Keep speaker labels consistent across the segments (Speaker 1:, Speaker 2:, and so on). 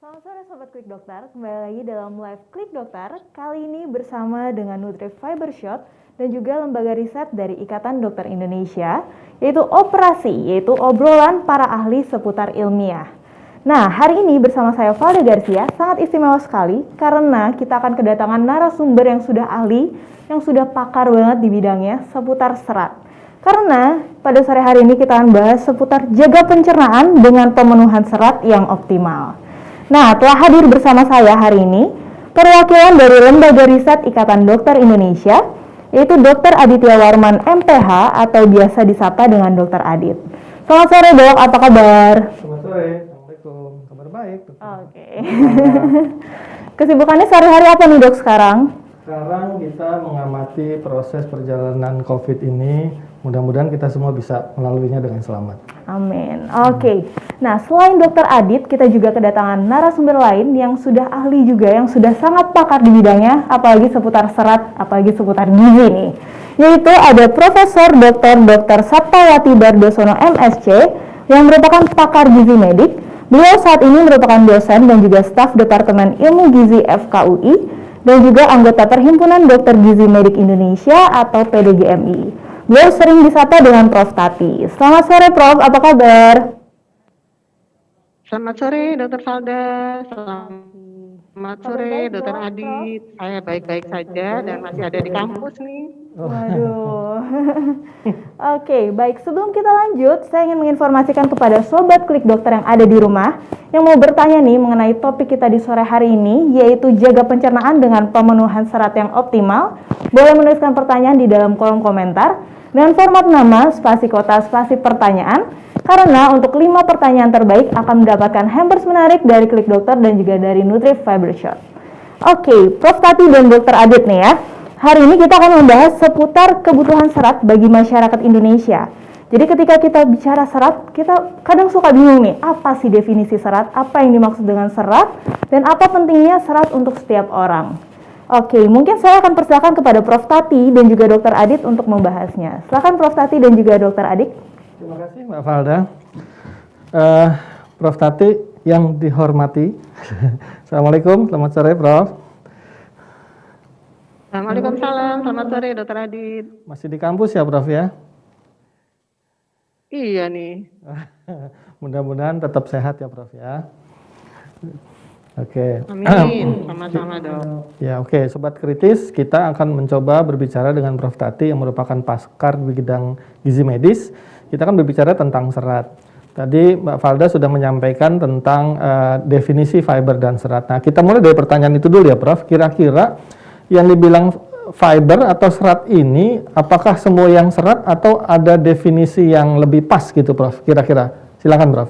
Speaker 1: Selamat sore Sobat Klik Dokter, kembali lagi dalam live Klik Dokter. Kali ini bersama dengan Nutri Fiber Shot dan juga lembaga riset dari Ikatan Dokter Indonesia, yaitu yaitu obrolan para ahli seputar ilmiah. Nah, hari ini bersama saya Valda Garcia sangat istimewa sekali karena kita akan kedatangan narasumber yang sudah ahli, yang sudah pakar banget di bidangnya seputar serat. Karena pada sore hari ini kita akan bahas seputar jaga pencernaan dengan pemenuhan serat yang optimal. Nah, telah hadir bersama saya hari ini perwakilan dari Lembaga Riset Ikatan Dokter Indonesia, yaitu Dr. Aditya Warman MPH atau biasa disapa dengan Dr. Adit. Selamat sore Dok, apa kabar?
Speaker 2: Selamat sore, Assalamualaikum. Kabar baik.
Speaker 1: Oke. Kesibukannya sehari-hari apa nih Dok sekarang?
Speaker 2: Sekarang kita mengamati proses perjalanan COVID ini. Mudah-mudahan kita semua bisa melaluinya dengan selamat.
Speaker 1: Amin. Oke. Nah, selain Dr. Adit, kita juga kedatangan narasumber lain yang sudah ahli juga, yang sudah sangat pakar di bidangnya, apalagi seputar serat, apalagi seputar gizi nih. Yaitu ada Profesor Dr. Saptawati Bardosono MSc yang merupakan pakar gizi medik. Beliau saat ini merupakan dosen dan juga staf Departemen Ilmu Gizi FKUI dan juga anggota Perhimpunan Dokter Gizi Medik Indonesia atau PDGMI. Beliau sering disapa dengan Prof. Tati. Selamat sore Prof, apa kabar?
Speaker 3: Selamat sore Dr. Valda, selamat sore Dr. Adit. Saya baik-baik saja dan masih ada di kampus nih.
Speaker 1: Waduh. Oke, baik. Sebelum kita lanjut, saya ingin menginformasikan kepada Sobat Klik Dokter yang ada di rumah yang mau bertanya nih mengenai topik kita di sore hari ini, yaitu jaga pencernaan dengan pemenuhan serat yang optimal. Boleh menuliskan pertanyaan di dalam kolom komentar dengan format nama, spasi kota, spasi pertanyaan. Karena untuk 5 pertanyaan terbaik akan mendapatkan hampers menarik dari Klik Dokter dan juga dari Nutri Fiber Shot. Oke, Prof. Tati dan Dr. Adit nih ya. Hari ini kita akan membahas seputar kebutuhan serat bagi masyarakat Indonesia. Jadi ketika kita bicara serat, kita kadang suka bingung nih, apa sih definisi serat, apa yang dimaksud dengan serat, dan apa pentingnya serat untuk setiap orang. Oke, mungkin saya akan persilakan kepada Prof. Tati dan juga Dr. Adit untuk membahasnya. Silakan Prof. Tati dan juga Dr. Adit.
Speaker 2: Terima kasih Mbak Valda. Prof. Tati yang dihormati. Assalamualaikum, selamat sore Prof.
Speaker 3: Waalaikumsalam, selamat sore Dr. Adit.
Speaker 2: Masih di kampus ya Prof ya?
Speaker 3: Iya nih.
Speaker 2: Mudah-mudahan tetap sehat ya Prof ya. Oke.
Speaker 3: Amin, sama-sama Dok.
Speaker 2: Ya oke, Sobat Kritis, kita akan mencoba berbicara dengan Prof. Tati yang merupakan pakar di bidang gizi medis. Kita akan berbicara tentang serat. Tadi Mbak Valda sudah menyampaikan tentang definisi fiber dan serat. Nah, kita mulai dari pertanyaan itu dulu ya Prof. Kira-kira yang dibilang fiber atau serat ini, apakah semua yang serat atau ada definisi yang lebih pas gitu Prof? Kira-kira. Silakan Prof.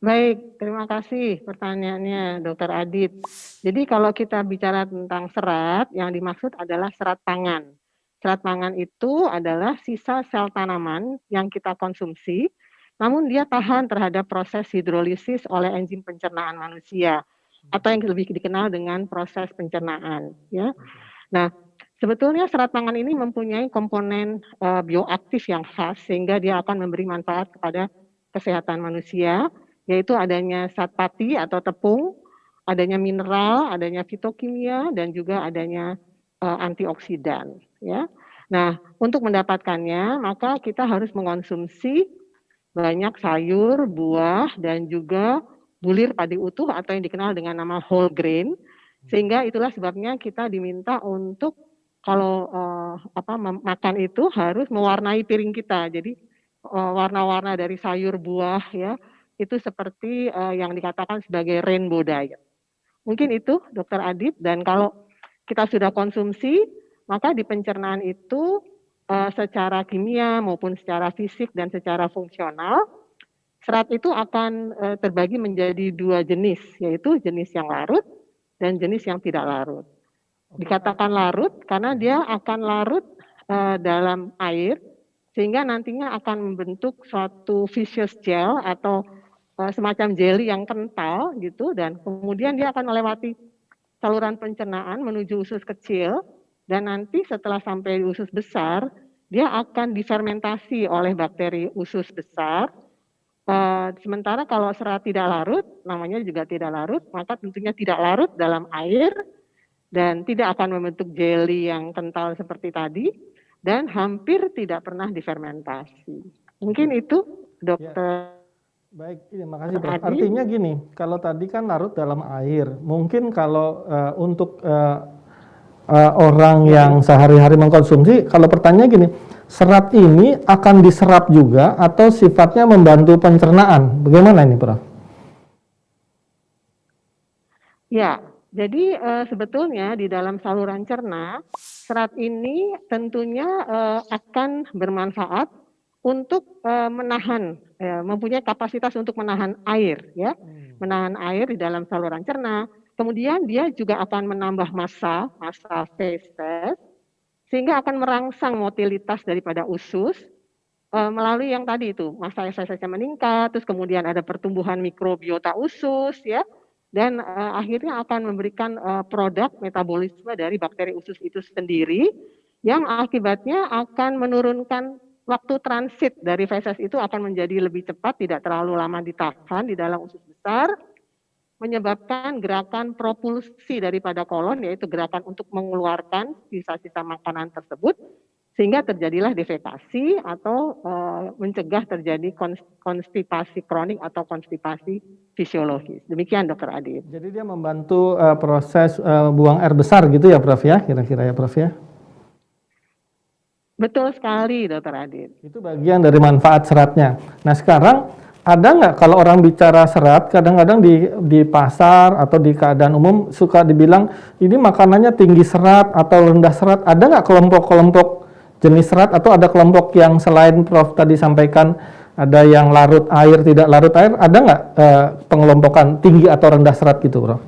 Speaker 3: Baik, terima kasih pertanyaannya Dr. Adit. Jadi kalau kita bicara tentang serat, yang dimaksud adalah serat pangan. Serat pangan itu adalah sisa sel tanaman yang kita konsumsi, namun dia tahan terhadap proses hidrolisis oleh enzim pencernaan manusia, atau yang lebih dikenal dengan proses pencernaan. Ya. Nah, sebetulnya serat pangan ini mempunyai komponen bioaktif yang khas, sehingga dia akan memberi manfaat kepada kesehatan manusia, yaitu adanya zat pati atau tepung, adanya mineral, adanya fitokimia, dan juga adanya antioksidan. Ya. Nah, untuk mendapatkannya, maka kita harus mengonsumsi banyak sayur, buah, dan juga bulir padi utuh atau yang dikenal dengan nama whole grain. Sehingga itulah sebabnya kita diminta untuk kalau makan itu harus mewarnai piring kita. Jadi warna-warna dari sayur, buah, ya, itu seperti yang dikatakan sebagai rainbow diet. Mungkin itu Dr. Adit, dan kalau kita sudah konsumsi, maka di pencernaan itu secara kimia maupun secara fisik dan secara fungsional, serat itu akan terbagi menjadi 2 jenis, yaitu jenis yang larut dan jenis yang tidak larut. Dikatakan larut karena dia akan larut dalam air, sehingga nantinya akan membentuk suatu viscous gel atau semacam jelly yang kental gitu, dan kemudian dia akan melewati saluran pencernaan menuju usus kecil, dan nanti setelah sampai di usus besar, dia akan difermentasi oleh bakteri usus besar Sementara kalau serat tidak larut, namanya juga tidak larut, maka tentunya tidak larut dalam air dan tidak akan membentuk jelly yang kental seperti tadi dan hampir tidak pernah difermentasi. Mungkin itu, Dokter.
Speaker 2: Baik, terima kasih Prof.
Speaker 3: Adi.
Speaker 2: Artinya gini, kalau tadi kan larut dalam air, mungkin kalau untuk orang yang sehari-hari mengkonsumsi, kalau pertanyaan gini, serat ini akan diserap juga atau sifatnya membantu pencernaan? Bagaimana ini, Prof?
Speaker 3: Ya, jadi sebetulnya di dalam saluran cerna, serat ini tentunya akan bermanfaat untuk menahan, mempunyai kapasitas untuk menahan air, ya, menahan air di dalam saluran cerna. Kemudian dia juga akan menambah massa feses, sehingga akan merangsang motilitas daripada usus melalui yang tadi itu, massa fesesnya meningkat, terus kemudian ada pertumbuhan mikrobiota usus, ya, dan akhirnya akan memberikan produk metabolisme dari bakteri usus itu sendiri, yang akibatnya akan menurunkan waktu transit dari feses itu akan menjadi lebih cepat, tidak terlalu lama ditahan di dalam usus besar, menyebabkan gerakan propulsi daripada kolon, yaitu gerakan untuk mengeluarkan sisa-sisa makanan tersebut, sehingga terjadilah defekasi atau mencegah terjadi konstipasi kronik atau konstipasi fisiologis. Demikian Dokter Adit.
Speaker 2: Jadi dia membantu proses buang air besar gitu ya Prof ya, kira-kira ya Prof ya?
Speaker 3: Betul sekali Dokter Adit.
Speaker 2: Itu bagian dari manfaat seratnya. Nah sekarang ada nggak kalau orang bicara serat, kadang-kadang di pasar atau di keadaan umum suka dibilang ini makanannya tinggi serat atau rendah serat. Ada nggak kelompok-kelompok jenis serat atau ada kelompok yang selain Prof tadi sampaikan ada yang larut air, tidak larut air, ada nggak pengelompokan tinggi atau rendah serat gitu Prof?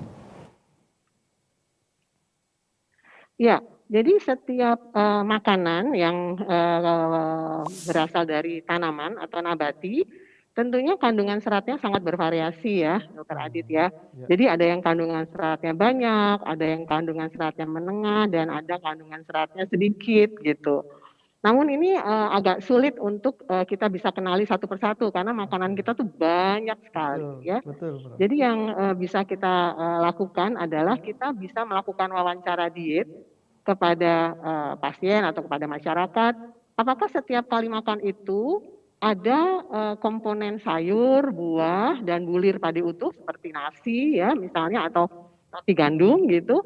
Speaker 3: Ya, jadi setiap makanan yang berasal dari tanaman atau nabati, tentunya kandungan seratnya sangat bervariasi ya, Dokter Adit ya. Jadi ada yang kandungan seratnya banyak, ada yang kandungan seratnya menengah, dan ada kandungan seratnya sedikit gitu. Namun ini agak sulit untuk kita bisa kenali satu persatu karena makanan kita tuh banyak sekali ya.
Speaker 2: Betul.
Speaker 3: Jadi yang bisa kita lakukan adalah kita bisa melakukan wawancara diet kepada pasien atau kepada masyarakat. Apakah setiap kali makan itu ada komponen sayur, buah, dan bulir padi utuh seperti nasi ya misalnya atau nasi gandum gitu.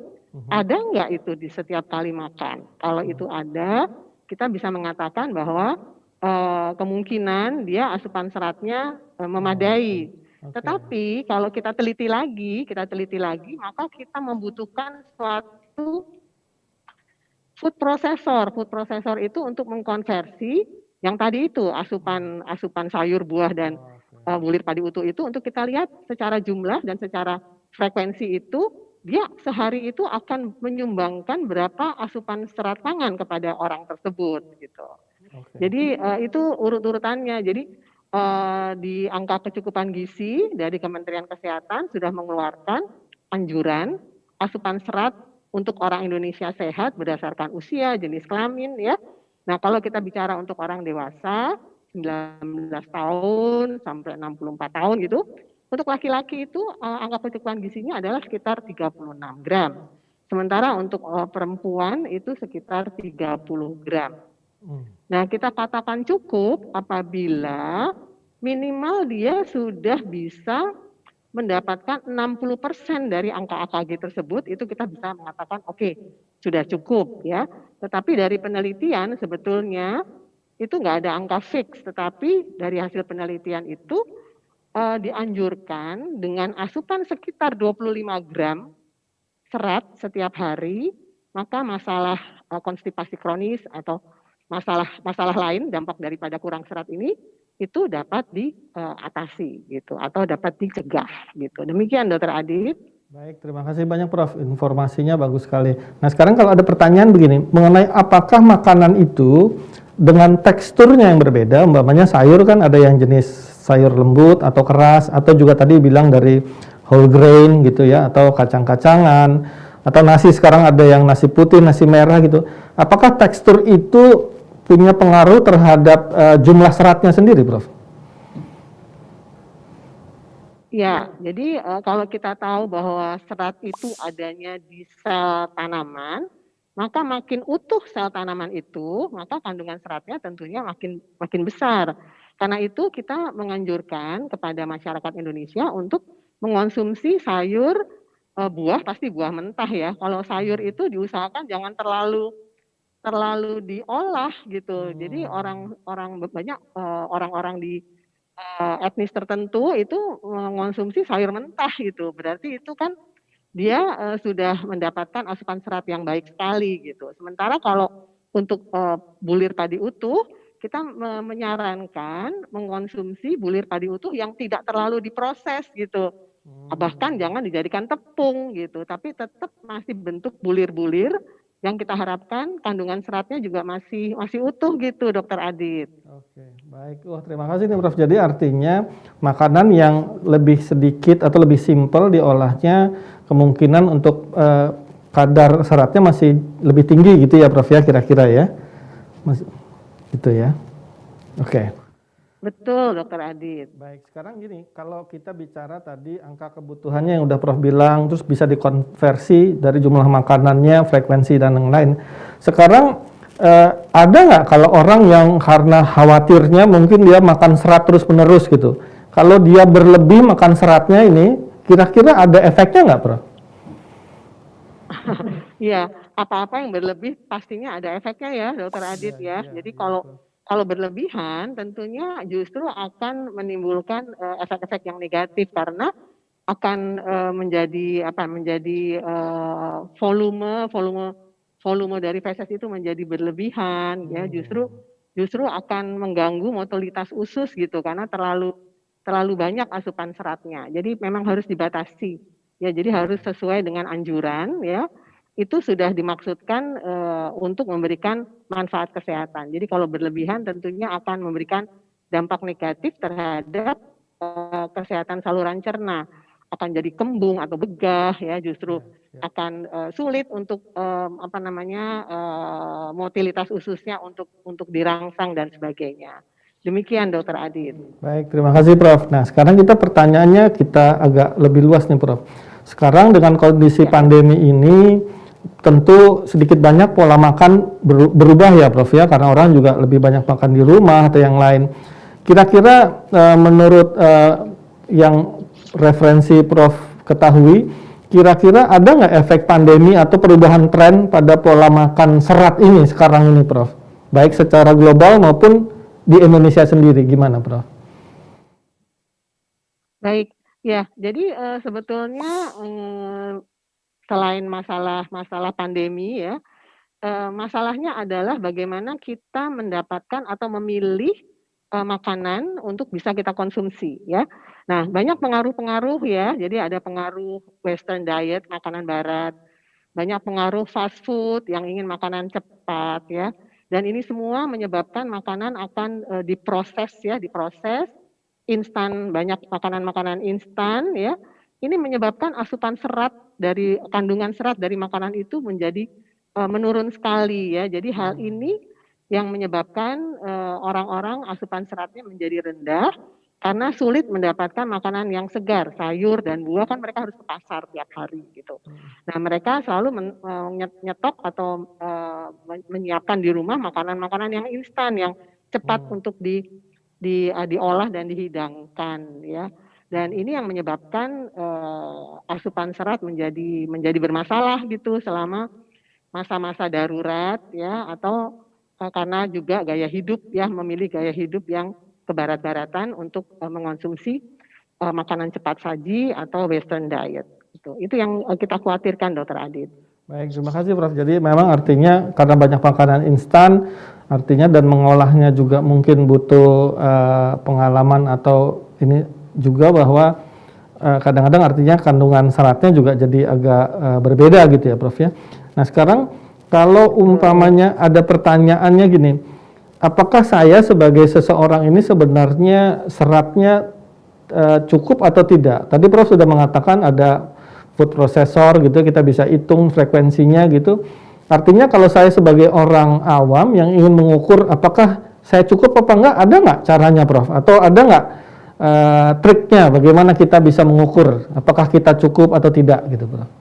Speaker 3: Ada nggak itu di setiap kali makan? Kalau itu ada, kita bisa mengatakan bahwa kemungkinan dia asupan seratnya memadai. Tetapi kalau kita teliti lagi, maka kita membutuhkan suatu food processor. Food processor itu untuk mengkonversi yang tadi itu asupan sayur, buah, dan bulir padi utuh itu untuk kita lihat secara jumlah dan secara frekuensi itu dia sehari itu akan menyumbangkan berapa asupan serat pangan kepada orang tersebut gitu. Jadi itu urut-urutannya. Jadi di angka kecukupan gizi dari Kementerian Kesehatan sudah mengeluarkan anjuran asupan serat untuk orang Indonesia sehat berdasarkan usia, jenis kelamin ya. Nah, kalau kita bicara untuk orang dewasa 19 tahun sampai 64 tahun gitu, untuk laki-laki itu angka kecukupan gizinya adalah sekitar 36 gram. Sementara untuk perempuan itu sekitar 30 gram. Nah, kita katakan cukup apabila minimal dia sudah bisa mendapatkan 60% dari angka AKG tersebut, itu kita bisa mengatakan oke, sudah cukup ya. Tetapi dari penelitian sebetulnya itu nggak ada angka fix, tetapi dari hasil penelitian itu dianjurkan dengan asupan sekitar 25 gram serat setiap hari, maka masalah konstipasi kronis atau masalah lain dampak daripada kurang serat ini itu dapat diatasi gitu atau dapat dicegah gitu. Demikian Dokter Adit.
Speaker 2: Baik, terima kasih banyak Prof. Informasinya bagus sekali. Nah sekarang kalau ada pertanyaan begini, mengenai apakah makanan itu dengan teksturnya yang berbeda, umpamanya sayur kan ada yang jenis sayur lembut atau keras, atau juga tadi bilang dari whole grain gitu ya, atau kacang-kacangan, atau nasi sekarang ada yang nasi putih, nasi merah gitu. Apakah tekstur itu punya pengaruh terhadap jumlah seratnya sendiri, Prof?
Speaker 3: Ya, jadi kalau kita tahu bahwa serat itu adanya di sel tanaman, maka makin utuh sel tanaman itu, maka kandungan seratnya tentunya makin makin besar. Karena itu kita menganjurkan kepada masyarakat Indonesia untuk mengonsumsi sayur, buah pasti buah mentah ya. Kalau sayur itu diusahakan jangan terlalu terlalu diolah gitu. Jadi orang-orang banyak orang-orang di etnis tertentu itu mengonsumsi sayur mentah gitu. Berarti itu kan dia sudah mendapatkan asupan serat yang baik sekali gitu. Sementara kalau untuk bulir padi utuh, kita menyarankan mengonsumsi bulir padi utuh yang tidak terlalu diproses gitu. Bahkan jangan dijadikan tepung gitu, tapi tetap masih bentuk bulir-bulir yang kita harapkan kandungan seratnya juga masih utuh gitu, Dokter Adit.
Speaker 2: Oke, baik. Wah, terima kasih nih Prof. Jadi artinya makanan yang lebih sedikit atau lebih simpel diolahnya kemungkinan untuk kadar seratnya masih lebih tinggi gitu ya Prof ya kira-kira ya. Gitu ya. Oke.
Speaker 3: Betul, Dokter Adit.
Speaker 2: Baik, sekarang gini, kalau kita bicara tadi angka kebutuhannya yang udah Prof bilang, terus bisa dikonversi dari jumlah makanannya, frekuensi dan lain-lain. Sekarang ada nggak kalau orang yang karena khawatirnya mungkin dia makan serat terus-menerus gitu. Kalau dia berlebih makan seratnya ini, kira-kira ada efeknya nggak, Prof?
Speaker 3: Iya, apa-apa yang berlebih pastinya ada efeknya ya, Dokter Adit ya. Jadi kalau berlebihan tentunya justru akan menimbulkan efek-efek yang negatif karena akan menjadi volume dari feses itu menjadi berlebihan ya, justru akan mengganggu motilitas usus gitu karena terlalu banyak asupan seratnya. Jadi memang harus dibatasi. Ya, jadi harus sesuai dengan anjuran ya. Itu sudah dimaksudkan untuk memberikan manfaat kesehatan. Jadi kalau berlebihan tentunya akan memberikan dampak negatif terhadap kesehatan saluran cerna. Akan jadi kembung atau begah ya, justru akan sulit untuk motilitas ususnya untuk dirangsang dan sebagainya. Demikian Dokter Adit.
Speaker 2: Baik, terima kasih Prof. Nah, sekarang pertanyaannya kita agak lebih luas nih Prof. Sekarang dengan kondisi pandemi ini tentu sedikit banyak pola makan berubah ya Prof ya, karena orang juga lebih banyak makan di rumah atau yang lain. Kira-kira menurut yang referensi Prof ketahui, kira-kira ada nggak efek pandemi atau perubahan tren pada pola makan serat ini sekarang ini Prof? Baik secara global maupun di Indonesia sendiri, gimana Prof?
Speaker 3: Baik, ya jadi sebetulnya selain masalah pandemi ya, masalahnya adalah bagaimana kita mendapatkan atau memilih makanan untuk bisa kita konsumsi ya. Nah, banyak pengaruh-pengaruh ya. Jadi ada pengaruh western diet, makanan barat. Banyak pengaruh fast food yang ingin makanan cepat ya. Dan ini semua menyebabkan makanan akan diproses instan, banyak makanan-makanan instan ya. Ini menyebabkan asupan serat dari kandungan serat dari makanan itu menjadi menurun sekali ya. Jadi hal ini yang menyebabkan orang-orang asupan seratnya menjadi rendah karena sulit mendapatkan makanan yang segar, sayur dan buah kan mereka harus ke pasar tiap hari gitu. Nah, mereka selalu menyetok atau menyiapkan di rumah makanan-makanan yang instan yang cepat untuk diolah dan dihidangkan ya. Dan ini yang menyebabkan asupan serat menjadi bermasalah gitu selama masa-masa darurat ya, atau karena juga gaya hidup ya, memilih gaya hidup yang kebarat-baratan untuk mengonsumsi makanan cepat saji atau western diet. Itu yang kita khawatirkan Dokter Adit.
Speaker 2: Baik, terima kasih Prof. Jadi memang artinya karena banyak makanan instan, artinya dan mengolahnya juga mungkin butuh pengalaman atau ini juga bahwa kadang-kadang artinya kandungan seratnya juga jadi agak berbeda gitu ya Prof ya. Nah sekarang kalau umpamanya ada pertanyaannya gini, apakah saya sebagai seseorang ini sebenarnya seratnya cukup atau tidak? Tadi Prof sudah mengatakan ada food processor gitu, kita bisa hitung frekuensinya gitu. Artinya kalau saya sebagai orang awam yang ingin mengukur apakah saya cukup apa enggak, ada nggak caranya Prof? Atau ada nggak triknya bagaimana kita bisa mengukur apakah kita cukup atau tidak gitu, Prof.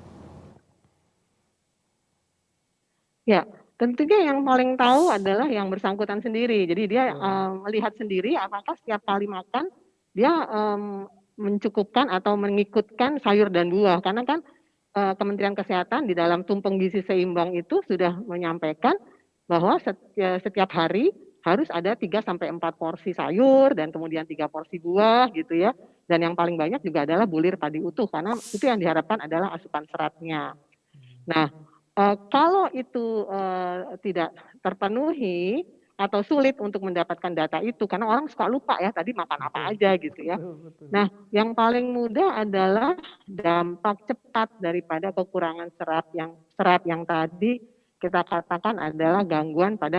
Speaker 3: Ya, tentunya yang paling tahu adalah yang bersangkutan sendiri. Jadi dia melihat sendiri apakah setiap kali makan dia mencukupkan atau mengikutkan sayur dan buah. Karena kan Kementerian Kesehatan di dalam tumpeng gizi seimbang itu sudah menyampaikan bahwa setiap hari harus ada 3-4 porsi sayur dan kemudian 3 porsi buah gitu ya. Dan yang paling banyak juga adalah bulir padi utuh karena itu yang diharapkan adalah asupan seratnya. Nah, kalau itu tidak terpenuhi atau sulit untuk mendapatkan data itu karena orang suka lupa ya tadi makan apa aja gitu ya. Nah, yang paling mudah adalah dampak cepat daripada kekurangan serat yang tadi kita katakan adalah gangguan pada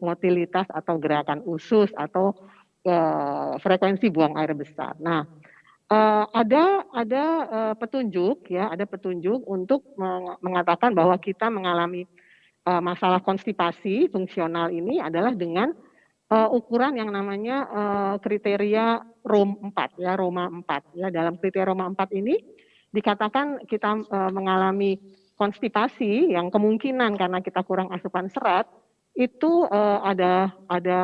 Speaker 3: motilitas atau gerakan usus atau frekuensi buang air besar. Nah, ada petunjuk ya, ada petunjuk untuk mengatakan bahwa kita mengalami masalah konstipasi fungsional ini adalah dengan ukuran yang namanya kriteria ROM 4 ya, Roma 4 ya. Dalam kriteria Roma 4 ini dikatakan kita mengalami konstipasi yang kemungkinan karena kita kurang asupan serat itu ada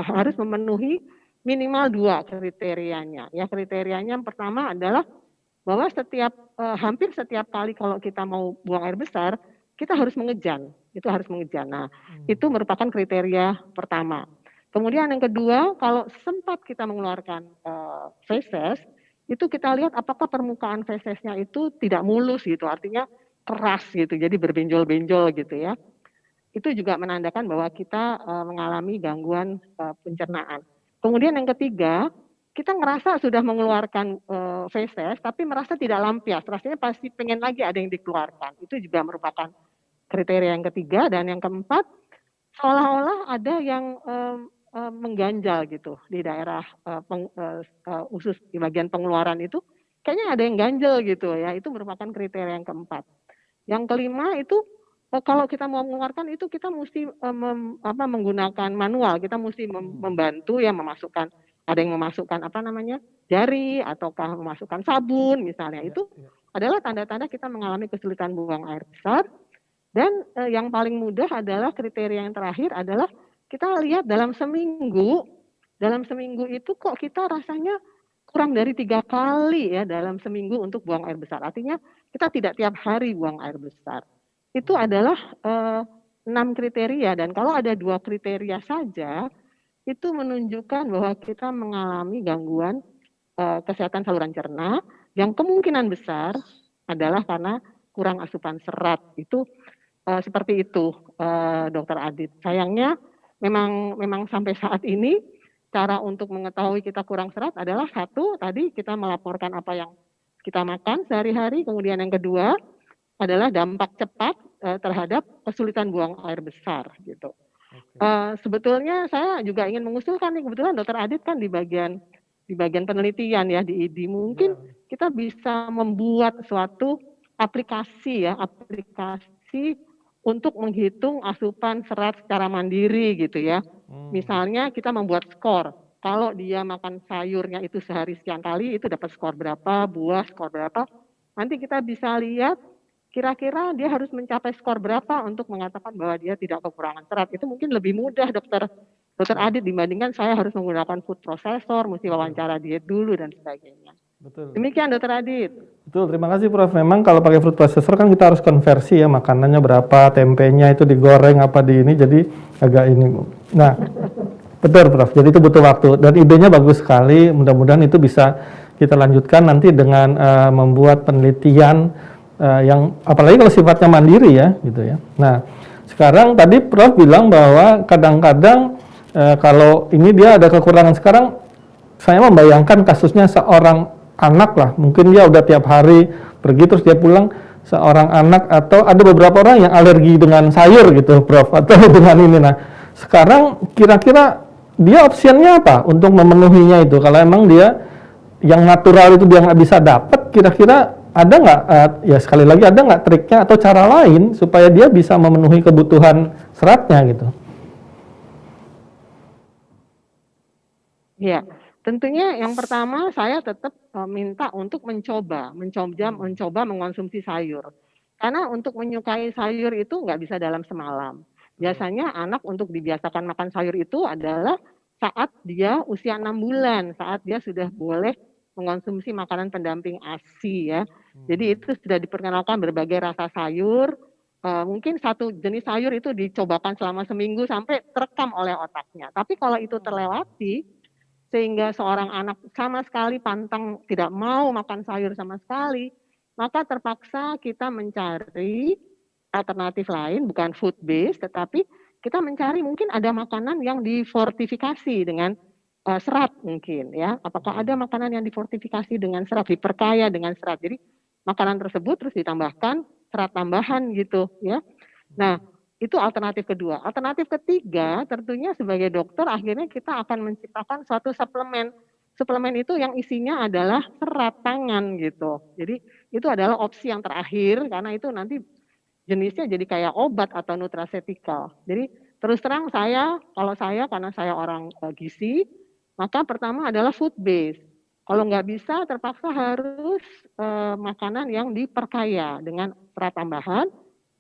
Speaker 3: harus memenuhi minimal 2 kriterianya. Ya, kriterianya yang pertama adalah bahwa hampir setiap kali kalau kita mau buang air besar, kita harus mengejan. Itu harus mengejan. Nah, itu merupakan kriteria pertama. Kemudian yang kedua, kalau sempat kita mengeluarkan feses, itu kita lihat apakah permukaan fesesnya itu tidak mulus gitu, artinya keras gitu, jadi berbenjol-benjol gitu ya. Itu juga menandakan bahwa kita mengalami gangguan pencernaan. Kemudian yang ketiga, kita ngerasa sudah mengeluarkan feses, tapi merasa tidak lampias, rasanya pasti pengen lagi ada yang dikeluarkan. Itu juga merupakan kriteria yang ketiga. Dan yang keempat, seolah-olah ada yang mengganjal gitu di daerah usus di bagian pengeluaran itu, kayaknya ada yang ganjel gitu ya. Itu merupakan kriteria yang keempat. Yang kelima itu kalau kita mau mengeluarkan itu kita mesti menggunakan manual, kita mesti membantu ya memasukkan, ada yang memasukkan jari ataukah memasukkan sabun misalnya. Itu adalah tanda-tanda kita mengalami kesulitan buang air besar. Dan yang paling mudah adalah kriteria yang terakhir adalah kita lihat dalam seminggu itu kok kita rasanya kurang dari 3 kali ya dalam seminggu untuk buang air besar. Artinya kita tidak tiap hari buang air besar. Itu adalah 6 kriteria, dan kalau ada 2 kriteria saja itu menunjukkan bahwa kita mengalami gangguan kesehatan saluran cerna yang kemungkinan besar adalah karena kurang asupan serat. Itu seperti itu, Dokter Adit. Sayangnya memang sampai saat ini cara untuk mengetahui kita kurang serat adalah satu, tadi kita melaporkan apa yang kita makan sehari-hari. Kemudian yang kedua adalah dampak cepat terhadap kesulitan buang air besar gitu. Sebetulnya saya juga ingin mengusulkan nih, kebetulan Dokter Adit kan di bagian penelitian ya di ID, mungkin kita bisa membuat suatu aplikasi untuk menghitung asupan serat secara mandiri gitu ya. Misalnya kita membuat skor. Kalau dia makan sayurnya itu sehari sekian kali, itu dapat skor berapa, buah skor berapa. Nanti kita bisa lihat kira-kira dia harus mencapai skor berapa untuk mengatakan bahwa dia tidak kekurangan serat. Itu mungkin lebih mudah Dokter Adit dibandingkan saya harus menggunakan food processor, mesti wawancara diet dulu dan sebagainya.
Speaker 2: Betul.
Speaker 3: Demikian Dokter Adit.
Speaker 2: Betul, terima kasih Prof. Memang kalau pakai food processor kan kita harus konversi ya, makanannya berapa, tempenya itu digoreng apa di ini, jadi agak ini. Nah, betul Prof. Jadi itu butuh waktu dan idenya bagus sekali. Mudah-mudahan itu bisa kita lanjutkan nanti dengan membuat penelitian yang apalagi kalau sifatnya mandiri ya gitu ya. Nah, sekarang tadi Prof bilang bahwa kadang-kadang kalau ini dia ada kekurangan. Sekarang saya membayangkan kasusnya seorang anak lah, mungkin dia udah tiap hari pergi terus dia pulang, seorang anak atau ada beberapa orang yang alergi dengan sayur gitu Prof, atau dengan ini. Nah, sekarang kira-kira dia opsinya apa untuk memenuhinya itu? Kalau emang dia yang natural itu dia nggak bisa dapat, kira-kira ada nggak, ya sekali lagi ada nggak triknya atau cara lain supaya dia bisa memenuhi kebutuhan seratnya gitu?
Speaker 3: Ya, tentunya yang pertama saya tetap minta untuk mencoba mengonsumsi sayur. Karena untuk menyukai sayur itu nggak bisa dalam semalam. Biasanya anak untuk dibiasakan makan sayur itu adalah saat dia usia 6 bulan, saat dia sudah boleh mengonsumsi makanan pendamping ASI ya. Jadi itu sudah diperkenalkan berbagai rasa sayur. Mungkin satu jenis sayur itu dicobakan selama seminggu sampai terekam oleh otaknya. Tapi kalau itu terlewati, sehingga seorang anak sama sekali pantang tidak mau makan sayur sama sekali, maka terpaksa kita mencari alternatif lain, bukan food based, tetapi kita mencari mungkin ada makanan yang difortifikasi dengan serat mungkin ya. Apakah ada makanan yang difortifikasi dengan serat, diperkaya dengan serat. Jadi makanan tersebut terus ditambahkan serat tambahan gitu ya. Nah, itu alternatif kedua. Alternatif ketiga, tentunya sebagai dokter akhirnya kita akan menciptakan suatu suplemen. Suplemen itu yang isinya adalah serat pangan gitu. Jadi itu adalah opsi yang terakhir karena itu nanti jenisnya jadi kayak obat atau nutraceutical. Jadi terus terang kalau saya karena saya orang gizi, maka pertama adalah food based. Kalau nggak bisa terpaksa harus makanan yang diperkaya dengan serat tambahan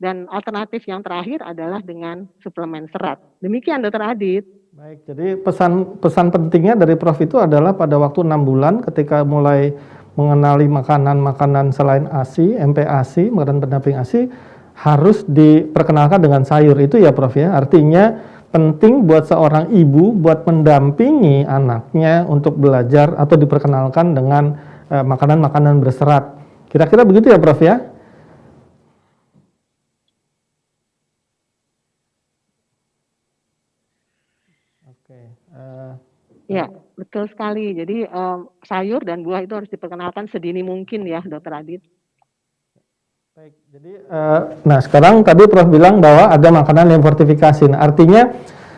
Speaker 3: dan alternatif yang terakhir adalah dengan suplemen serat. Demikian Dr. Adit.
Speaker 2: Baik, jadi pesan pentingnya dari Prof itu adalah pada waktu 6 bulan ketika mulai mengenali makanan-makanan selain ASI, MPASI, makanan pendamping ASI, harus diperkenalkan dengan sayur itu ya Prof ya. Artinya penting buat seorang ibu buat mendampingi anaknya untuk belajar atau diperkenalkan dengan makanan-makanan berserat. Kira-kira begitu ya Prof ya? Oke.
Speaker 3: Ya, betul sekali. Jadi sayur dan buah itu harus diperkenalkan sedini mungkin ya, Dr. Adit.
Speaker 2: Baik, jadi nah sekarang tadi Prof bilang bahwa ada makanan yang fortifikasi. Nah, artinya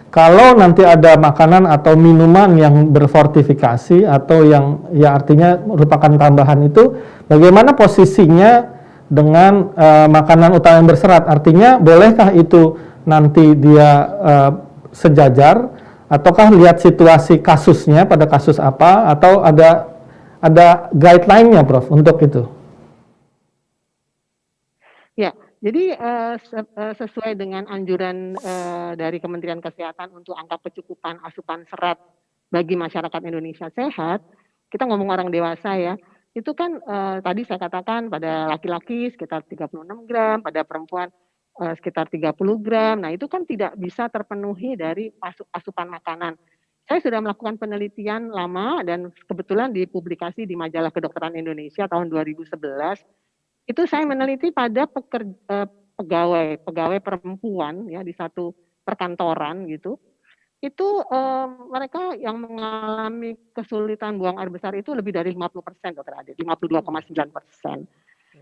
Speaker 2: kalau nanti ada makanan atau minuman yang berfortifikasi atau yang ya artinya merupakan tambahan itu, bagaimana posisinya dengan makanan utama yang berserat? Artinya bolehkah itu nanti dia sejajar ataukah lihat situasi kasusnya pada kasus apa atau ada guideline-nya Prof untuk itu?
Speaker 3: Ya, jadi sesuai dengan anjuran dari Kementerian Kesehatan untuk angka kecukupan asupan serat bagi masyarakat Indonesia sehat, kita ngomong orang dewasa ya, itu kan tadi saya katakan pada laki-laki sekitar 36 gram, pada perempuan sekitar 30 gram. Nah, itu kan tidak bisa terpenuhi dari asupan makanan. Saya sudah melakukan penelitian lama dan kebetulan dipublikasi di Majalah Kedokteran Indonesia tahun 2011. Itu saya meneliti pada pegawai perempuan ya di satu perkantoran gitu. Itu mereka yang mengalami kesulitan buang air besar itu lebih dari 50%, Dr. Adit, 52,9%.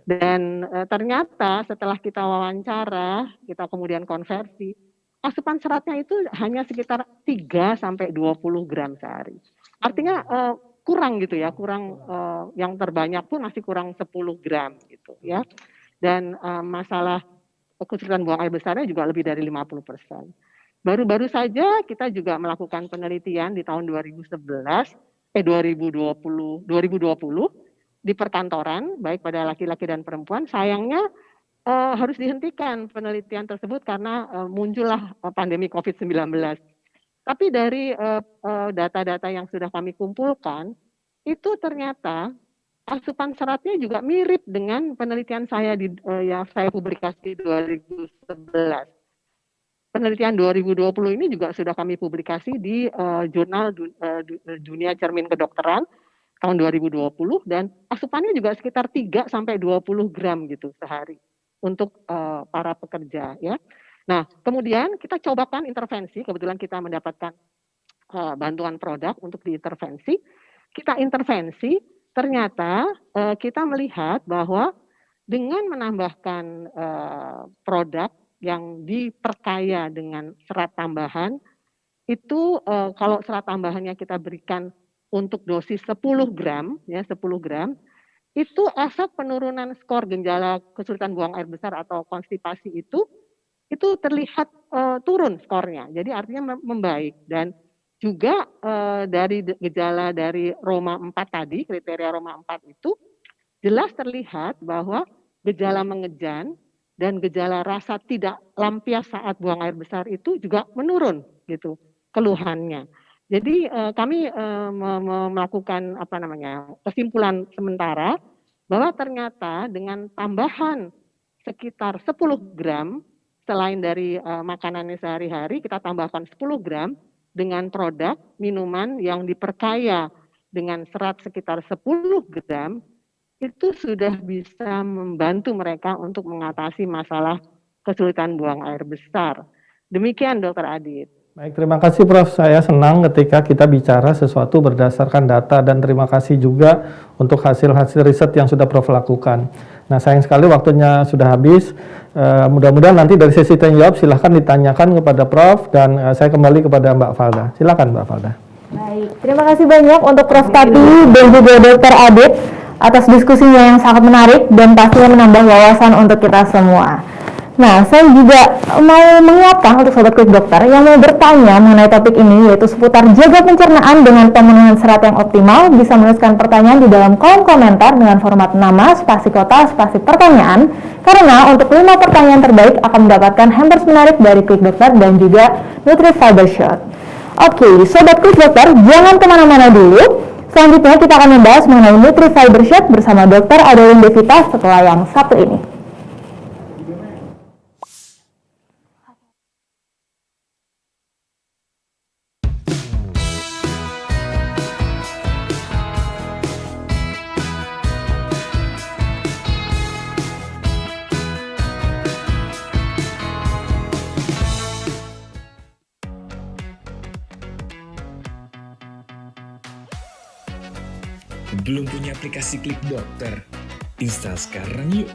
Speaker 3: Dan ternyata setelah kita wawancara, kita kemudian konversi, asupan seratnya itu hanya sekitar 3 sampai 20 gram sehari. Artinya kurang gitu ya, kurang yang terbanyak pun masih kurang 10 gram gitu ya. Dan masalah kesulitan buang air besarnya juga lebih dari 50%. Baru-baru saja kita juga melakukan penelitian di tahun 2020 di perkantoran, baik pada laki-laki dan perempuan. Sayangnya harus dihentikan penelitian tersebut karena muncullah pandemi COVID-19. Tapi dari data-data yang sudah kami kumpulkan, itu ternyata asupan seratnya juga mirip dengan penelitian saya yang saya publikasi 2011. Penelitian 2020 ini juga sudah kami publikasi di jurnal Dunia Cermin Kedokteran tahun 2020 dan asupannya juga sekitar 3 sampai 20 gram gitu sehari untuk para pekerja ya. Nah, kemudian kita cobakan intervensi, kebetulan kita mendapatkan bantuan produk untuk diintervensi. Kita intervensi, ternyata kita melihat bahwa dengan menambahkan produk yang diperkaya dengan serat tambahan, itu kalau serat tambahannya kita berikan untuk dosis 10 gram, ya 10 gram, itu efek penurunan skor gejala kesulitan buang air besar atau konstipasi itu terlihat turun skornya. Jadi artinya membaik dan juga dari gejala dari Roma 4 tadi, kriteria Roma 4 itu jelas terlihat bahwa gejala mengejan dan gejala rasa tidak lampias saat buang air besar itu juga menurun gitu keluhannya. Jadi kami melakukan kesimpulan sementara bahwa ternyata dengan tambahan sekitar 10 gram selain dari makanannya sehari-hari, kita tambahkan 10 gram dengan produk minuman yang diperkaya dengan serat sekitar 10 gram, itu sudah bisa membantu mereka untuk mengatasi masalah kesulitan buang air besar. Demikian Dr. Adit.
Speaker 2: Baik, terima kasih Prof. Saya senang ketika kita bicara sesuatu berdasarkan data, dan terima kasih juga untuk hasil-hasil riset yang sudah Prof. lakukan. Nah, sayang sekali waktunya sudah habis. Mudah-mudahan nanti dari sesi tanya jawab silahkan ditanyakan kepada Prof. dan saya kembali kepada Mbak Valda. Silakan Mbak Valda.
Speaker 1: Baik, terima kasih banyak untuk Prof. Tati dan juga Dr. Adit atas diskusinya yang sangat menarik dan pastinya menambah wawasan untuk kita semua. Nah, saya juga mau mengingatkan untuk Sobat Klik Dokter yang mau bertanya mengenai topik ini, yaitu seputar jaga pencernaan dengan pemenuhan serat yang optimal, bisa menuliskan pertanyaan di dalam kolom komentar dengan format nama, spasi kota, spasi pertanyaan, karena untuk 5 pertanyaan terbaik akan mendapatkan hampers menarik dari Klik Dokter dan juga Nutrifiber Shot. Oke, Sobat Klik Dokter, jangan kemana-mana dulu. Selanjutnya kita akan membahas mengenai Nutrifiber Shot bersama Dr. Adeline Devita setelah yang satu ini.
Speaker 4: Belum punya aplikasi Klik Dokter? Install sekarang yuk!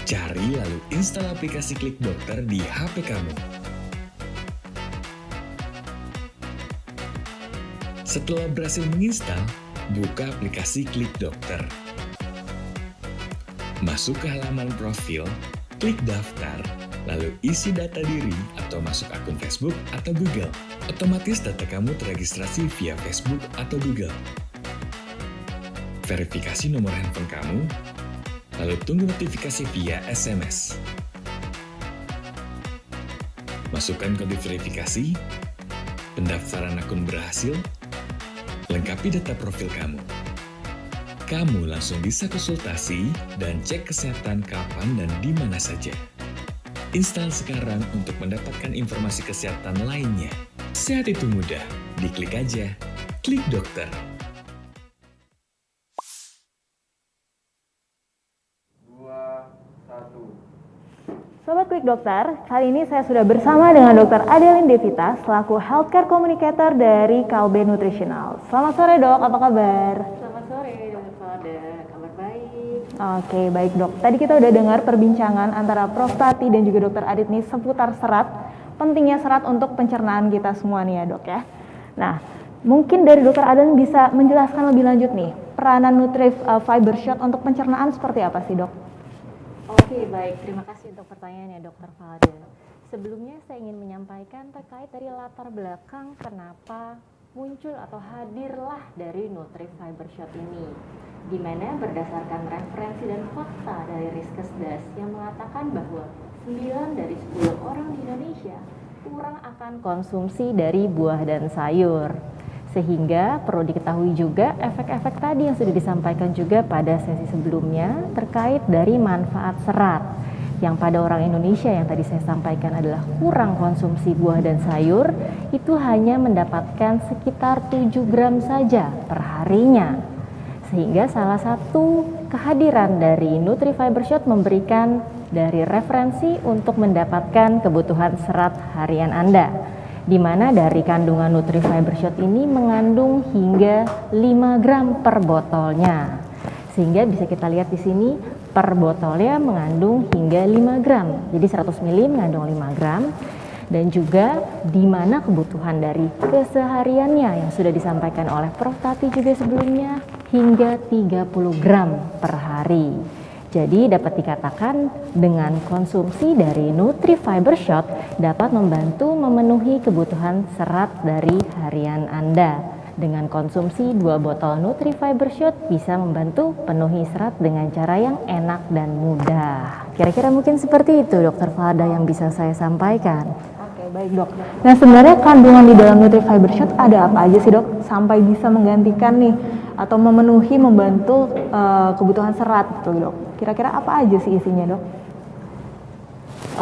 Speaker 4: Cari lalu install aplikasi Klik Dokter di HP kamu. Setelah berhasil menginstal, buka aplikasi Klik Dokter. Masuk ke halaman profil, klik daftar, lalu isi data diri atau masuk akun Facebook atau Google. Otomatis data kamu terregistrasi via Facebook atau Google. Verifikasi nomor handphone kamu, lalu tunggu notifikasi via SMS. Masukkan kode verifikasi, pendaftaran akun berhasil, lengkapi data profil kamu. Kamu langsung bisa konsultasi dan cek kesehatan kapan dan di mana saja. Install sekarang untuk mendapatkan informasi kesehatan lainnya. Sehat itu mudah, diklik aja. Klik Dokter.
Speaker 1: Sobat Klik Dokter, kali ini saya sudah bersama dengan Dr. Adeline Devita selaku Healthcare Communicator dari Kalbe Nutritional. Selamat sore Dok, apa kabar?
Speaker 5: Selamat sore Dr. Valda, kabar baik.
Speaker 1: Oke, baik Dok. Tadi kita udah dengar perbincangan antara Prof. Tati dan juga Dr. Adit nih seputar serat, pentingnya serat untuk pencernaan kita semua nih ya Dok ya. Nah, mungkin dari Dr. Adeline bisa menjelaskan lebih lanjut nih, peranan Nutrifiber Shot untuk pencernaan seperti apa sih Dok?
Speaker 5: Oke, baik. Terima kasih untuk pertanyaannya Dr. Valda. Sebelumnya saya ingin menyampaikan terkait dari latar belakang kenapa muncul atau hadirlah dari Nutrifiber Shot ini, di mana berdasarkan referensi dan fakta dari Riskesdas yang mengatakan bahwa 9 dari 10 orang di Indonesia kurang akan konsumsi dari buah dan sayur. Sehingga perlu diketahui juga efek-efek tadi yang sudah disampaikan juga pada sesi sebelumnya terkait dari manfaat serat yang pada orang Indonesia yang tadi saya sampaikan adalah kurang konsumsi buah dan sayur, itu hanya mendapatkan sekitar 7 gram saja per harinya. Sehingga salah satu kehadiran dari Nutrifiber Shot memberikan dari referensi untuk mendapatkan kebutuhan serat harian Anda, di mana dari kandungan Nutrifiber Shot ini mengandung hingga 5 gram per botolnya. Sehingga bisa kita lihat di sini per botolnya mengandung hingga 5 gram. Jadi 100 ml mengandung 5 gram. Dan juga di mana kebutuhan dari kesehariannya yang sudah disampaikan oleh Prof. Tati juga sebelumnya hingga 30 gram per hari. Jadi dapat dikatakan dengan konsumsi dari Nutrifiber Shot dapat membantu memenuhi kebutuhan serat dari harian Anda. Dengan konsumsi 2 botol Nutrifiber Shot bisa membantu penuhi serat dengan cara yang enak dan mudah. Kira-kira mungkin seperti itu Dokter Falda yang bisa saya sampaikan.
Speaker 1: Oke, baik dok. Nah sebenarnya kandungan di dalam Nutrifiber Shot ada apa aja sih dok sampai bisa menggantikan nih atau memenuhi membantu kebutuhan serat gitu dok? Kira-kira apa aja sih isinya dok?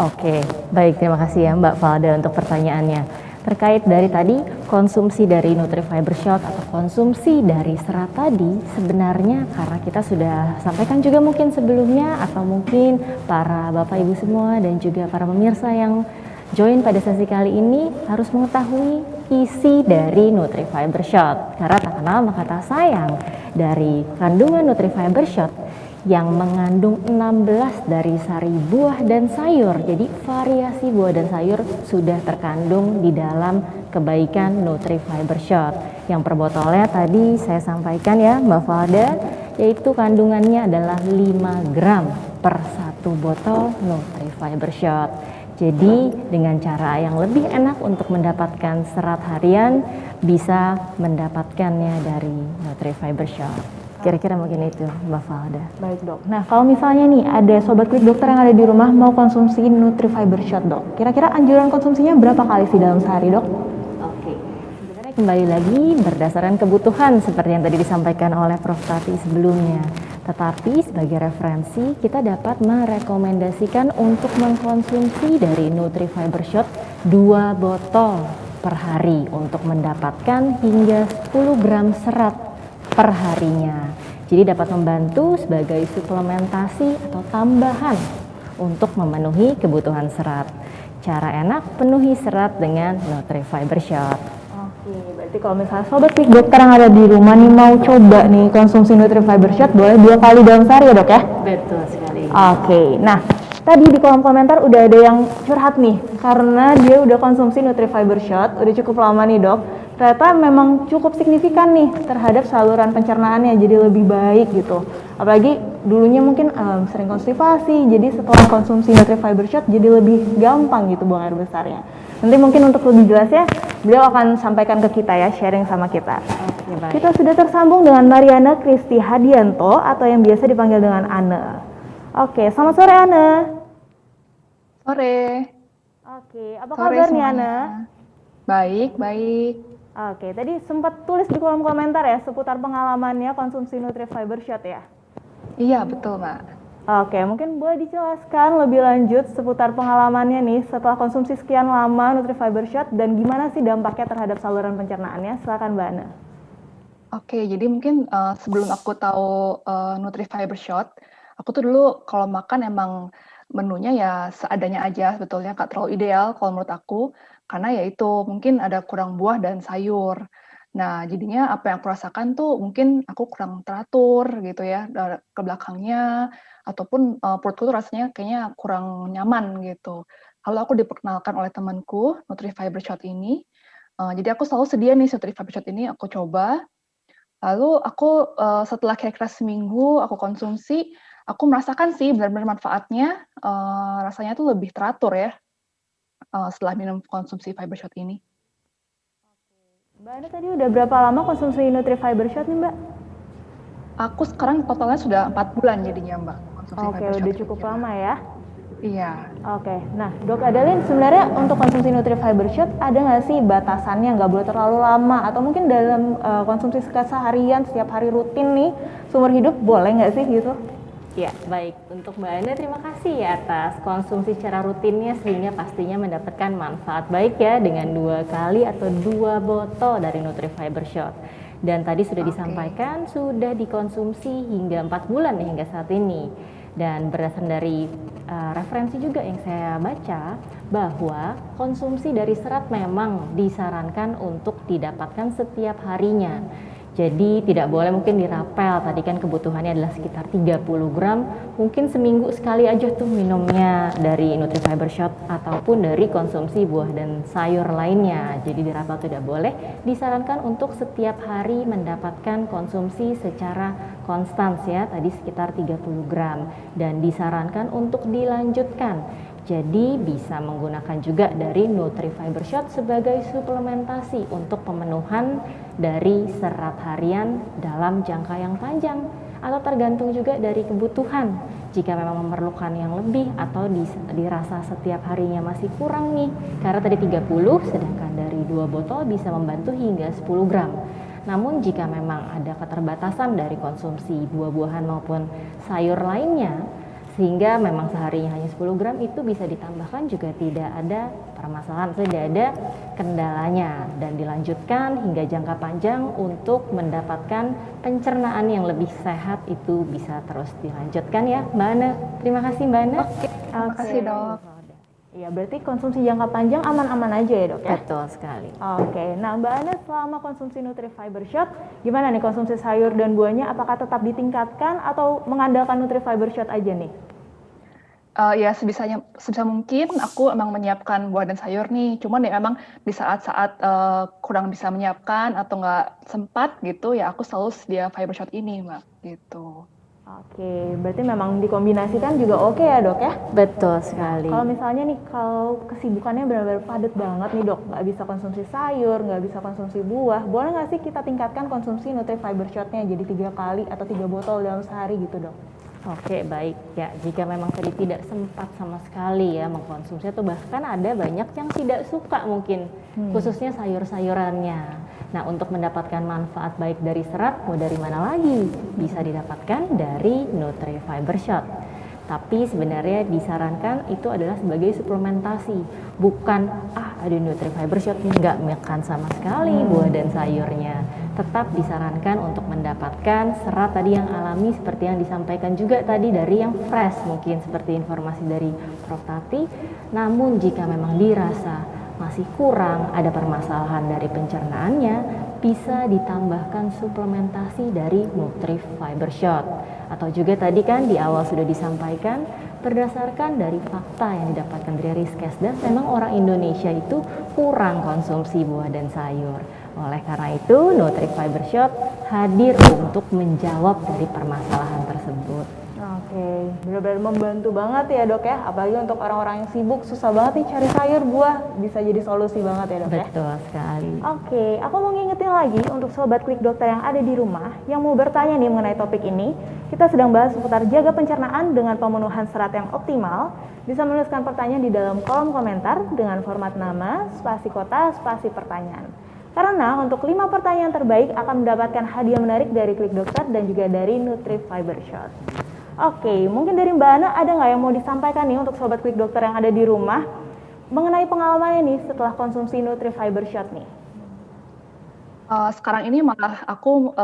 Speaker 5: Oke, baik, terima kasih ya Mbak Falda untuk pertanyaannya. Terkait dari tadi konsumsi dari Nutrifiber Shot atau konsumsi dari serat tadi, sebenarnya karena kita sudah sampaikan juga mungkin sebelumnya atau mungkin para Bapak Ibu semua dan juga para pemirsa yang join pada sesi kali ini harus mengetahui isi dari Nutrifiber Shot. Karena tak kenal maka tak sayang, dari kandungan Nutrifiber Shot yang mengandung 16 dari sari buah dan sayur. Jadi variasi buah dan sayur sudah terkandung di dalam kebaikan Nutrifiber Shot. Yang per botolnya tadi saya sampaikan ya Mbak Falda, yaitu kandungannya adalah 5 gram per 1 botol Nutrifiber Shot. Jadi dengan cara yang lebih enak untuk mendapatkan serat harian bisa mendapatkannya dari Nutrifiber Shot. Kira-kira mungkin itu Mbak Falda.
Speaker 1: Baik dok. Nah kalau misalnya nih ada sobat klik dokter yang ada di rumah mau konsumsi Nutrifiber Shot dok, kira-kira anjuran konsumsinya berapa kali sih dalam sehari dok?
Speaker 5: Oke, sebenarnya kembali lagi berdasarkan kebutuhan seperti yang tadi disampaikan oleh Prof. Tati sebelumnya. Tetapi sebagai referensi kita dapat merekomendasikan untuk mengkonsumsi dari Nutrifiber Shot 2 botol per hari untuk mendapatkan hingga 10 gram serat per harinya. Jadi dapat membantu sebagai suplementasi atau tambahan untuk memenuhi kebutuhan serat. Cara enak penuhi serat dengan Nutrifiber Shot.
Speaker 1: Oke, berarti kalau misalnya sobat klik dokter yang ada di rumah nih mau coba nih konsumsi Nutrifiber Shot boleh 2 kali dalam sehari ya dok ya?
Speaker 5: Betul sekali.
Speaker 1: Oke, nah tadi di kolom komentar udah ada yang curhat nih karena dia udah konsumsi Nutrifiber Shot udah cukup lama nih dok. Ternyata memang cukup signifikan nih terhadap saluran pencernaannya jadi lebih baik gitu. Apalagi dulunya mungkin sering konstipasi, jadi setelah konsumsi Nutrifiber Shot jadi lebih gampang gitu buang air besarnya. Nanti mungkin untuk lebih jelasnya beliau akan sampaikan ke kita ya, sharing sama kita.
Speaker 5: Oke, baik.
Speaker 1: Kita sudah tersambung dengan Mariana Kristi Hadianto atau yang biasa dipanggil dengan Ane. Oke, selamat sore Ane.
Speaker 6: Sore.
Speaker 1: Oke, apa
Speaker 6: Sore
Speaker 1: kabar nih
Speaker 6: semuanya.
Speaker 1: Ane?
Speaker 6: Baik, baik.
Speaker 1: Oke, tadi sempat tulis di kolom komentar ya seputar pengalamannya konsumsi Nutrifiber Shot ya?
Speaker 6: Iya, betul, Mbak.
Speaker 1: Oke, mungkin boleh dijelaskan lebih lanjut seputar pengalamannya nih setelah konsumsi sekian lama Nutrifiber Shot dan gimana sih dampaknya terhadap saluran pencernaannya? Silakan Mbak Ana.
Speaker 6: Oke, jadi mungkin sebelum aku tahu Nutrifiber Shot, aku tuh dulu kalau makan emang menunya ya seadanya aja sebetulnya, nggak terlalu ideal kalau menurut aku, karena ya itu mungkin ada kurang buah dan sayur. Nah, jadinya apa yang aku rasakan tuh mungkin aku kurang teratur gitu ya ke belakangnya, ataupun perutku tuh rasanya kayaknya kurang nyaman gitu. Lalu aku diperkenalkan oleh temanku Nutrifiber Shot ini, jadi aku selalu sedia nih Nutrifiber Shot ini aku coba. Lalu aku setelah kira-kira seminggu aku konsumsi, aku merasakan sih benar-benar manfaatnya, rasanya tuh lebih teratur ya setelah minum konsumsi Fiber Shot ini.
Speaker 1: Mbak Ana tadi udah berapa lama konsumsi Nutrifiber Shot nih Mbak?
Speaker 6: Aku sekarang totalnya sudah 4 bulan jadinya Mbak. Konsumsi
Speaker 1: Oke,
Speaker 6: Fiber
Speaker 1: udah
Speaker 6: Shot
Speaker 1: cukup
Speaker 6: ini.
Speaker 1: lama ya.
Speaker 6: Iya.
Speaker 1: Oke, nah Dok Adeline sebenarnya untuk konsumsi Nutrifiber Shot ada nggak sih batasannya, nggak boleh terlalu lama atau mungkin dalam konsumsi seharian setiap hari rutin nih seumur hidup boleh nggak sih gitu?
Speaker 5: Ya, baik. Untuk Mbak Ana, terima kasih ya atas konsumsi secara rutinnya sehingga pastinya mendapatkan manfaat baik ya dengan 2 kali atau 2 botol dari Nutrifiber Shot. Dan tadi sudah disampaikan sudah dikonsumsi hingga 4 bulan nih hingga saat ini. Dan berdasarkan dari referensi juga yang saya baca bahwa konsumsi dari serat memang disarankan untuk didapatkan setiap harinya. Jadi tidak boleh mungkin dirapel, tadi kan kebutuhannya adalah sekitar 30 gram, mungkin seminggu sekali aja tuh minumnya dari Nutrifiber Shot ataupun dari konsumsi buah dan sayur lainnya. Jadi dirapel tidak boleh, disarankan untuk setiap hari mendapatkan konsumsi secara konstan ya, tadi sekitar 30 gram dan disarankan untuk dilanjutkan. Jadi bisa menggunakan juga dari Nutrifiber Shot sebagai suplementasi untuk pemenuhan dari serat harian dalam jangka yang panjang atau tergantung juga dari kebutuhan. Jika memang memerlukan yang lebih atau dirasa setiap harinya masih kurang nih, karena tadi 30 sedangkan dari 2 botol bisa membantu hingga 10 gram. Namun jika memang ada keterbatasan dari konsumsi buah-buahan maupun sayur lainnya, sehingga memang seharinya hanya 10 gram, itu bisa ditambahkan juga tidak ada permasalahan, tidak ada kendalanya, dan dilanjutkan hingga jangka panjang untuk mendapatkan pencernaan yang lebih sehat. Itu bisa terus dilanjutkan ya Mbak Ana. Terima kasih Mbak Ana.
Speaker 6: Terima kasih dok.
Speaker 1: Ya, berarti konsumsi jangka panjang aman-aman aja ya dok ya?
Speaker 5: Betul sekali.
Speaker 1: Oke, nah Mbak Ana selama konsumsi Nutrifiber Shot, gimana nih konsumsi sayur dan buahnya? Apakah tetap ditingkatkan atau mengandalkan Nutrifiber Shot aja nih?
Speaker 6: Ya sebisa mungkin aku emang menyiapkan buah dan sayur nih. Cuman ya emang di saat-saat kurang bisa menyiapkan atau nggak sempat gitu, ya aku selalu sedia Fiber Shot ini Mbak, gitu.
Speaker 1: Oke, berarti memang dikombinasikan juga oke ya dok ya?
Speaker 5: Betul sekali.
Speaker 1: Kalau misalnya nih, kalau kesibukannya benar-benar padat banget nih dok, nggak bisa konsumsi sayur, nggak bisa konsumsi buah, boleh nggak sih kita tingkatkan konsumsi Nutrifiber Shot-nya jadi 3 kali atau 3 botol dalam sehari gitu dok?
Speaker 5: Oke, baik ya. Jika memang tadi tidak sempat sama sekali ya mengkonsumsi, atau bahkan ada banyak yang tidak suka mungkin, khususnya sayur-sayurannya. Nah, untuk mendapatkan manfaat baik dari serat, mau dari mana lagi? Bisa didapatkan dari Nutrifiber Shot. Tapi sebenarnya disarankan itu adalah sebagai suplementasi, bukan ada Nutrifiber Shot nggak makan sama sekali buah dan sayurnya. Tetap disarankan untuk mendapatkan serat tadi yang alami seperti yang disampaikan juga tadi dari yang fresh, mungkin seperti informasi dari Prof. Tati. Namun jika memang dirasa masih kurang, ada permasalahan dari pencernaannya, bisa ditambahkan suplementasi dari Nutrifiber Shot. Atau juga tadi kan di awal sudah disampaikan, berdasarkan dari fakta yang didapatkan dari Riskesdas, memang orang Indonesia itu kurang konsumsi buah dan sayur. Oleh karena itu, Nutrifiber Shot hadir untuk menjawab dari permasalahan tersebut.
Speaker 1: Oke, benar-benar membantu banget ya dok ya, apalagi untuk orang-orang yang sibuk, susah banget nih cari sayur, buah, bisa jadi solusi banget ya dok ya.
Speaker 5: Betul sekali.
Speaker 1: Oke, aku mau ngingetin lagi untuk sobat Klik Dokter yang ada di rumah yang mau bertanya nih mengenai topik ini. Kita sedang bahas seputar jaga pencernaan dengan pemenuhan serat yang optimal. Bisa menuliskan pertanyaan di dalam kolom komentar dengan format nama, spasi kota, spasi pertanyaan. Karena untuk 5 pertanyaan terbaik akan mendapatkan hadiah menarik dari Klik Dokter dan juga dari Nutrifiber Shot. Oke, mungkin dari Mbak Ana ada nggak yang mau disampaikan nih untuk sobat Klik Dokter yang ada di rumah mengenai pengalamannya nih setelah konsumsi Nutrifiber Shot nih?
Speaker 6: Sekarang ini malah aku,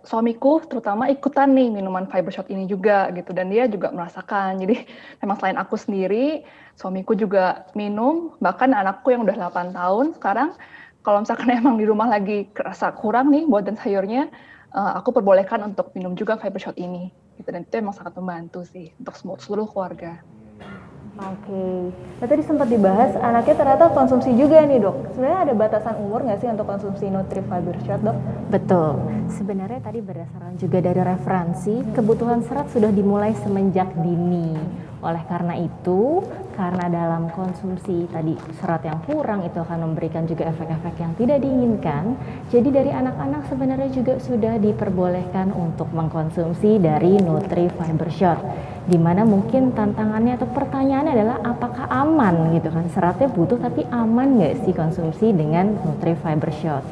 Speaker 6: suamiku terutama ikutan nih minuman Fiber Shot ini juga gitu, dan dia juga merasakan. Jadi memang selain aku sendiri, suamiku juga minum, bahkan anakku yang udah 8 tahun sekarang, kalau misalkan emang di rumah lagi kerasa kurang nih buah dan sayurnya, aku perbolehkan untuk minum juga Fiber Shot ini. Gitu, dan itu emang sangat membantu sih untuk seluruh keluarga.
Speaker 1: Oke, nah tadi sempat dibahas anaknya ternyata konsumsi juga nih dok. Sebenarnya ada batasan umur nggak sih untuk konsumsi Nutrifiber Shot dok?
Speaker 5: Betul, sebenarnya tadi berdasarkan juga dari referensi, kebutuhan serat sudah dimulai semenjak dini. Oleh karena itu, karena dalam konsumsi tadi serat yang kurang itu akan memberikan juga efek-efek yang tidak diinginkan, jadi dari anak-anak sebenarnya juga sudah diperbolehkan untuk mengkonsumsi dari Nutrifiber Shot. Di mana mungkin tantangannya atau pertanyaannya adalah apakah aman gitu kan, seratnya butuh tapi aman nggak sih konsumsi dengan Nutrifiber Shot.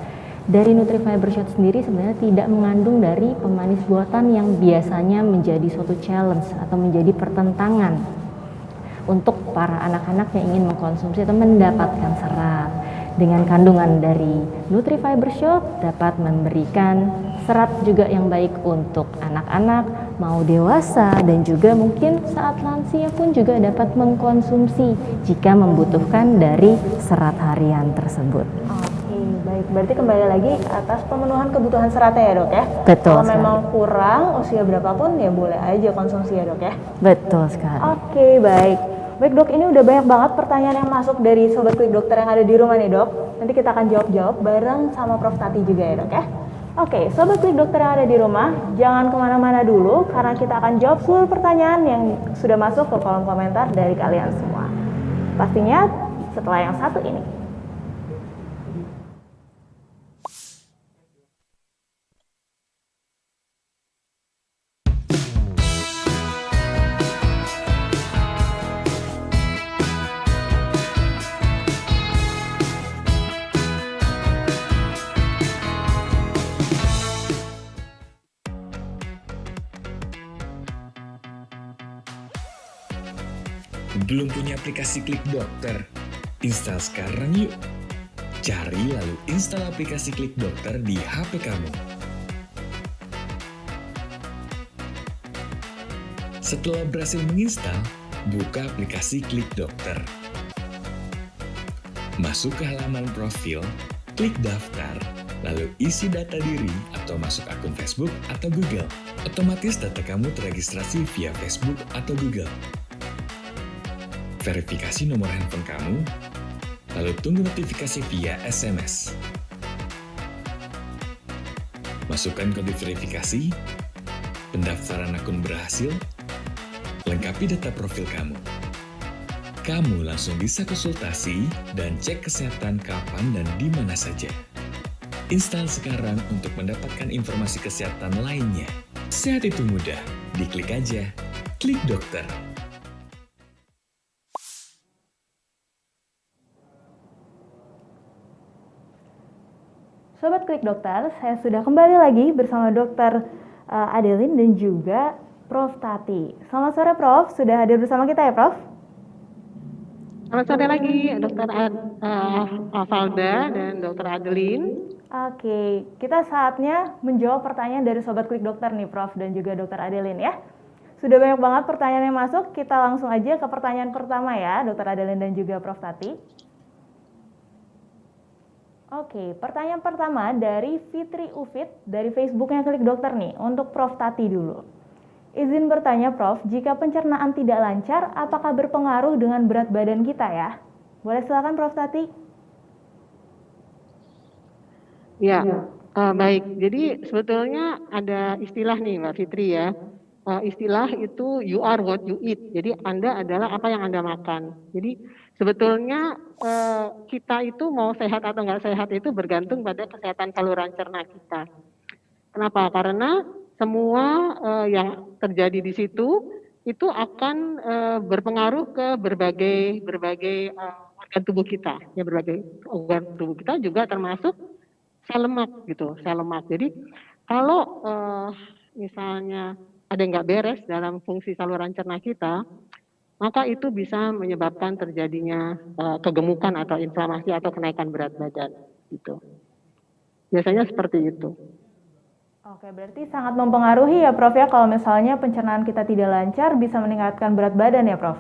Speaker 5: Dari Nutrifiber Shot sendiri sebenarnya tidak mengandung dari pemanis buatan yang biasanya menjadi suatu challenge atau menjadi pertentangan untuk para anak-anak yang ingin mengkonsumsi atau mendapatkan serat. Dengan kandungan dari Nutrifiber Shot dapat memberikan serat juga yang baik untuk anak-anak, mau dewasa, dan juga mungkin saat lansia pun juga dapat mengkonsumsi jika membutuhkan dari serat harian tersebut.
Speaker 1: Oke, baik baik. Berarti kembali lagi atas pemenuhan kebutuhan seratnya ya dok ya?
Speaker 5: Betul
Speaker 1: Kalau
Speaker 5: sekali.
Speaker 1: memang kurang usia berapapun ya boleh aja konsumsi ya dok ya?
Speaker 5: Betul sekali.
Speaker 1: Oke, baik. Baik dok, ini udah banyak banget pertanyaan yang masuk dari Sobat Klik Dokter yang ada di rumah nih dok. Nanti kita akan jawab-jawab bareng sama Prof. Tati juga ya dok ya. Oke, Sobat Klik Dokter yang ada di rumah, jangan kemana-mana dulu karena kita akan jawab seluruh pertanyaan yang sudah masuk ke kolom komentar dari kalian semua. Pastinya setelah yang satu ini.
Speaker 4: Belum punya aplikasi Klik Dokter? Install sekarang yuk. Cari lalu install aplikasi Klik Dokter di HP kamu. Setelah berhasil menginstal, buka aplikasi Klik Dokter. Masuk ke halaman profil, klik daftar, lalu isi data diri atau masuk akun Facebook atau Google. Otomatis data kamu terregistrasi via Facebook atau Google. Verifikasi nomor handphone kamu, lalu tunggu notifikasi via SMS. Masukkan kode verifikasi, pendaftaran akun berhasil, lengkapi data profil kamu. Kamu langsung bisa konsultasi dan cek kesehatan kapan dan di mana saja. Install sekarang untuk mendapatkan informasi kesehatan lainnya. Sehat itu mudah, diklik aja. Klik Dokter.
Speaker 1: Sobat Klik Dokter, saya sudah kembali lagi bersama Dr. Adeline dan juga Prof. Tati. Selamat sore Prof, sudah hadir bersama kita ya Prof?
Speaker 3: Selamat sore lagi, Dr. Valda dan Dr. Adeline.
Speaker 1: Oke, kita saatnya menjawab pertanyaan dari Sobat Klik Dokter nih Prof dan juga Dr. Adeline ya. Sudah banyak banget pertanyaan yang masuk, kita langsung aja ke pertanyaan pertama ya Dr. Adeline dan juga Prof. Tati. Oke, pertanyaan pertama dari Fitri Ufit dari Facebooknya Klik Dokter nih, untuk Prof. Tati dulu. Izin bertanya Prof, jika pencernaan tidak lancar, apakah berpengaruh dengan berat badan kita ya? Boleh silakan Prof. Tati.
Speaker 3: Ya, baik. Jadi sebetulnya ada istilah nih Mbak Fitri ya. Istilah itu you are what you eat. Jadi Anda adalah apa yang Anda makan. Jadi sebetulnya kita itu mau sehat atau nggak sehat itu bergantung pada kesehatan saluran cerna kita. Kenapa? Karena semua yang terjadi di situ itu akan berpengaruh ke berbagai organ tubuh kita. Ya, berbagai organ tubuh kita juga termasuk sel lemak gitu, sel lemak. Jadi kalau misalnya ada yang nggak beres dalam fungsi saluran cerna kita, maka itu bisa menyebabkan terjadinya kegemukan atau inflamasi atau kenaikan berat badan gitu. Biasanya seperti itu.
Speaker 1: Oke, berarti sangat mempengaruhi ya Prof ya kalau misalnya pencernaan kita tidak lancar bisa meningkatkan berat badan ya Prof?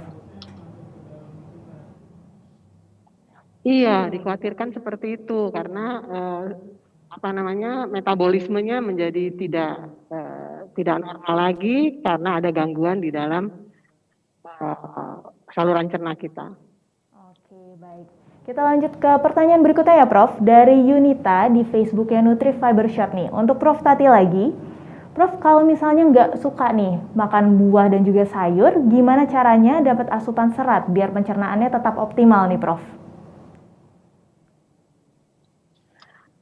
Speaker 3: Iya, dikhawatirkan seperti itu karena metabolismenya menjadi tidak normal lagi karena ada gangguan di dalam saluran cerna kita.
Speaker 1: Oke, baik. Kita lanjut ke pertanyaan berikutnya ya Prof. Dari Yunita di Facebooknya Nutri Fiber Shot nih. Untuk Prof. Tati lagi. Prof, kalau misalnya nggak suka nih makan buah dan juga sayur, gimana caranya dapat asupan serat biar pencernaannya tetap optimal nih Prof?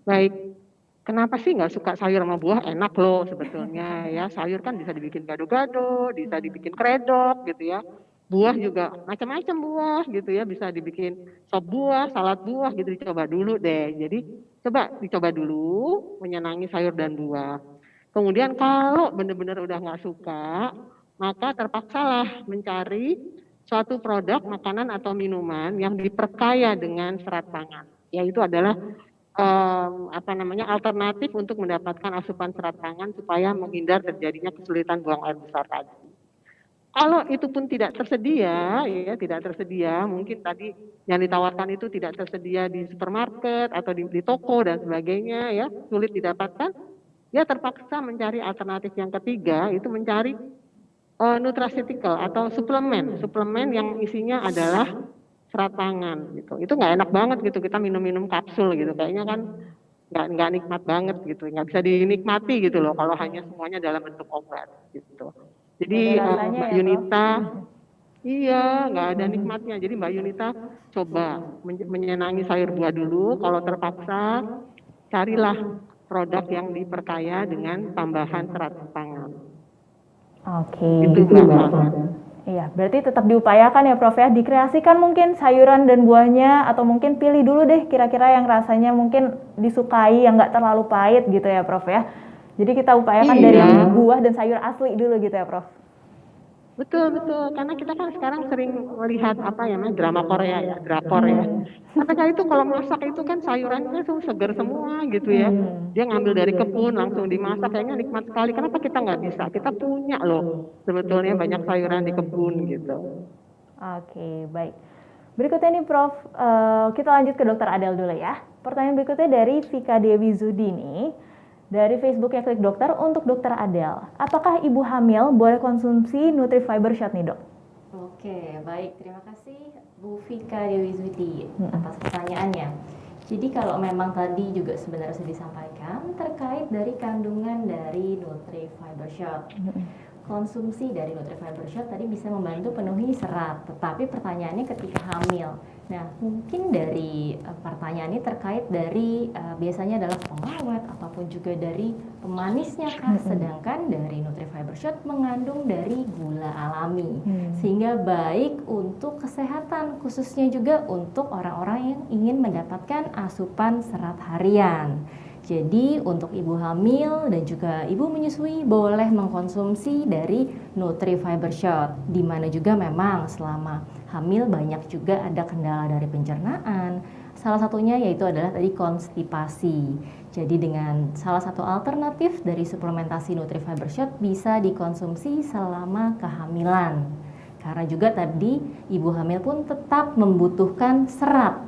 Speaker 3: Baik, kenapa sih nggak suka sayur sama buah? Enak loh sebetulnya ya. Sayur kan bisa dibikin gado-gado, bisa dibikin kredok gitu ya. Buah juga macam-macam buah gitu ya, bisa dibikin sop buah, salad buah gitu, dicoba dulu deh. Jadi coba dicoba dulu menyenangi sayur dan buah. Kemudian kalau benar-benar udah nggak suka, maka terpaksalah mencari suatu produk makanan atau minuman yang diperkaya dengan serat pangan. Yaitu adalah alternatif untuk mendapatkan asupan serat pangan supaya menghindar terjadinya kesulitan buang air besar tadi. Kalau itu pun tidak tersedia, ya tidak tersedia, mungkin tadi yang ditawarkan itu tidak tersedia di supermarket atau di toko dan sebagainya, ya sulit didapatkan, ya terpaksa mencari alternatif yang ketiga, itu mencari nutraceutical atau suplemen yang isinya adalah serat pangan gitu. Itu nggak enak banget gitu kita minum-minum kapsul gitu, kayaknya kan nggak nikmat banget gitu, nggak bisa dinikmati gitu loh kalau hanya semuanya dalam bentuk obat gitu. Jadi
Speaker 1: Nggak ada rasanya
Speaker 3: Mbak
Speaker 1: ya, Prof?
Speaker 3: Yunita, iya nggak ada nikmatnya. Jadi Mbak Yunita coba menyenangi sayur buah dulu. Kalau terpaksa carilah produk yang diperkaya dengan tambahan serat pangan.
Speaker 1: Oke.
Speaker 3: Itu Mbak Farda.
Speaker 1: Iya, berarti tetap diupayakan ya Prof ya, dikreasikan mungkin sayuran dan buahnya, atau mungkin pilih dulu deh kira-kira yang rasanya mungkin disukai, yang nggak terlalu pahit gitu ya Prof ya. Jadi kita upayakan dari
Speaker 3: Iya.
Speaker 1: yang buah dan sayur asli dulu gitu ya Prof.
Speaker 3: Betul, karena kita kan sekarang sering melihat apa ya, drama Korea ya, drakor ya. Mereka itu kalau masak itu kan sayurannya tuh segar semua gitu ya. Dia ngambil dari kebun langsung dimasak, kayaknya nikmat sekali. Kenapa kita nggak bisa? Kita punya loh sebetulnya banyak sayuran di kebun gitu.
Speaker 1: Oke, baik. Berikutnya nih Prof, kita lanjut ke Dokter Adel dulu ya. Pertanyaan berikutnya dari Vika Dewi Zudi nih. Dari Facebooknya Klik Dokter untuk Dokter Adel. Apakah ibu hamil boleh konsumsi Nutrifiber Shot nih dok?
Speaker 5: Oke, baik. Terima kasih Bu Vika Dewi Zudi atas pertanyaannya. Jadi kalau memang tadi juga sebenarnya sudah disampaikan terkait dari kandungan dari Nutrifiber Shot. Konsumsi dari Nutrifiber Shot tadi bisa membantu penuhi serat, tetapi pertanyaannya ketika hamil. Nah, mungkin dari pertanyaan ini terkait dari biasanya adalah pengawet ataupun juga dari pemanisnya kah, sedangkan dari Nutrifiber Shot mengandung dari gula alami, sehingga baik untuk kesehatan, khususnya juga untuk orang-orang yang ingin mendapatkan asupan serat harian. Jadi untuk ibu hamil dan juga ibu menyusui boleh mengkonsumsi dari Nutrifiber Shot, di mana juga memang selama hamil banyak juga ada kendala dari pencernaan. Salah satunya yaitu adalah tadi konstipasi. Jadi dengan salah satu alternatif dari suplementasi Nutrifiber Shot bisa dikonsumsi selama kehamilan. Karena juga tadi ibu hamil pun tetap membutuhkan serat.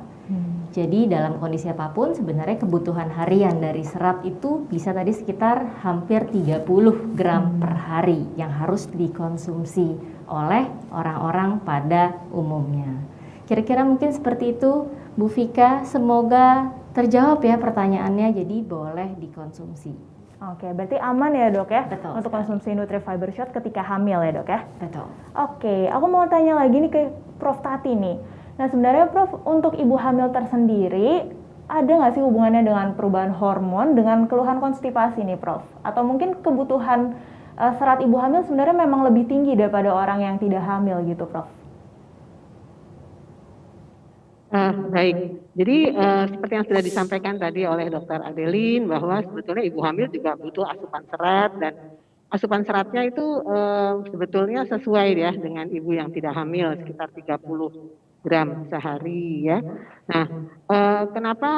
Speaker 5: Jadi dalam kondisi apapun sebenarnya kebutuhan harian dari serat itu bisa tadi sekitar hampir 30 gram per hari yang harus dikonsumsi oleh orang-orang pada umumnya. Kira-kira mungkin seperti itu Bu Vika, semoga terjawab ya pertanyaannya, jadi boleh dikonsumsi.
Speaker 1: Oke, berarti aman ya dok ya?
Speaker 5: Betul
Speaker 1: untuk
Speaker 5: sekali.
Speaker 1: konsumsi Nutrifiber Shot ketika hamil ya dok ya?
Speaker 5: Betul.
Speaker 1: Oke, aku mau tanya lagi nih ke Prof Tati nih. Nah sebenarnya Prof, untuk ibu hamil tersendiri ada nggak sih hubungannya dengan perubahan hormon dengan keluhan konstipasi nih Prof? Atau mungkin kebutuhan serat ibu hamil sebenarnya memang lebih tinggi daripada orang yang tidak hamil gitu Prof?
Speaker 3: Baik, jadi seperti yang sudah disampaikan tadi oleh Dr. Adeline bahwa sebetulnya ibu hamil juga butuh asupan serat, dan asupan seratnya itu sebetulnya sesuai ya dengan ibu yang tidak hamil, sekitar 30 gram sehari ya. Nah, kenapa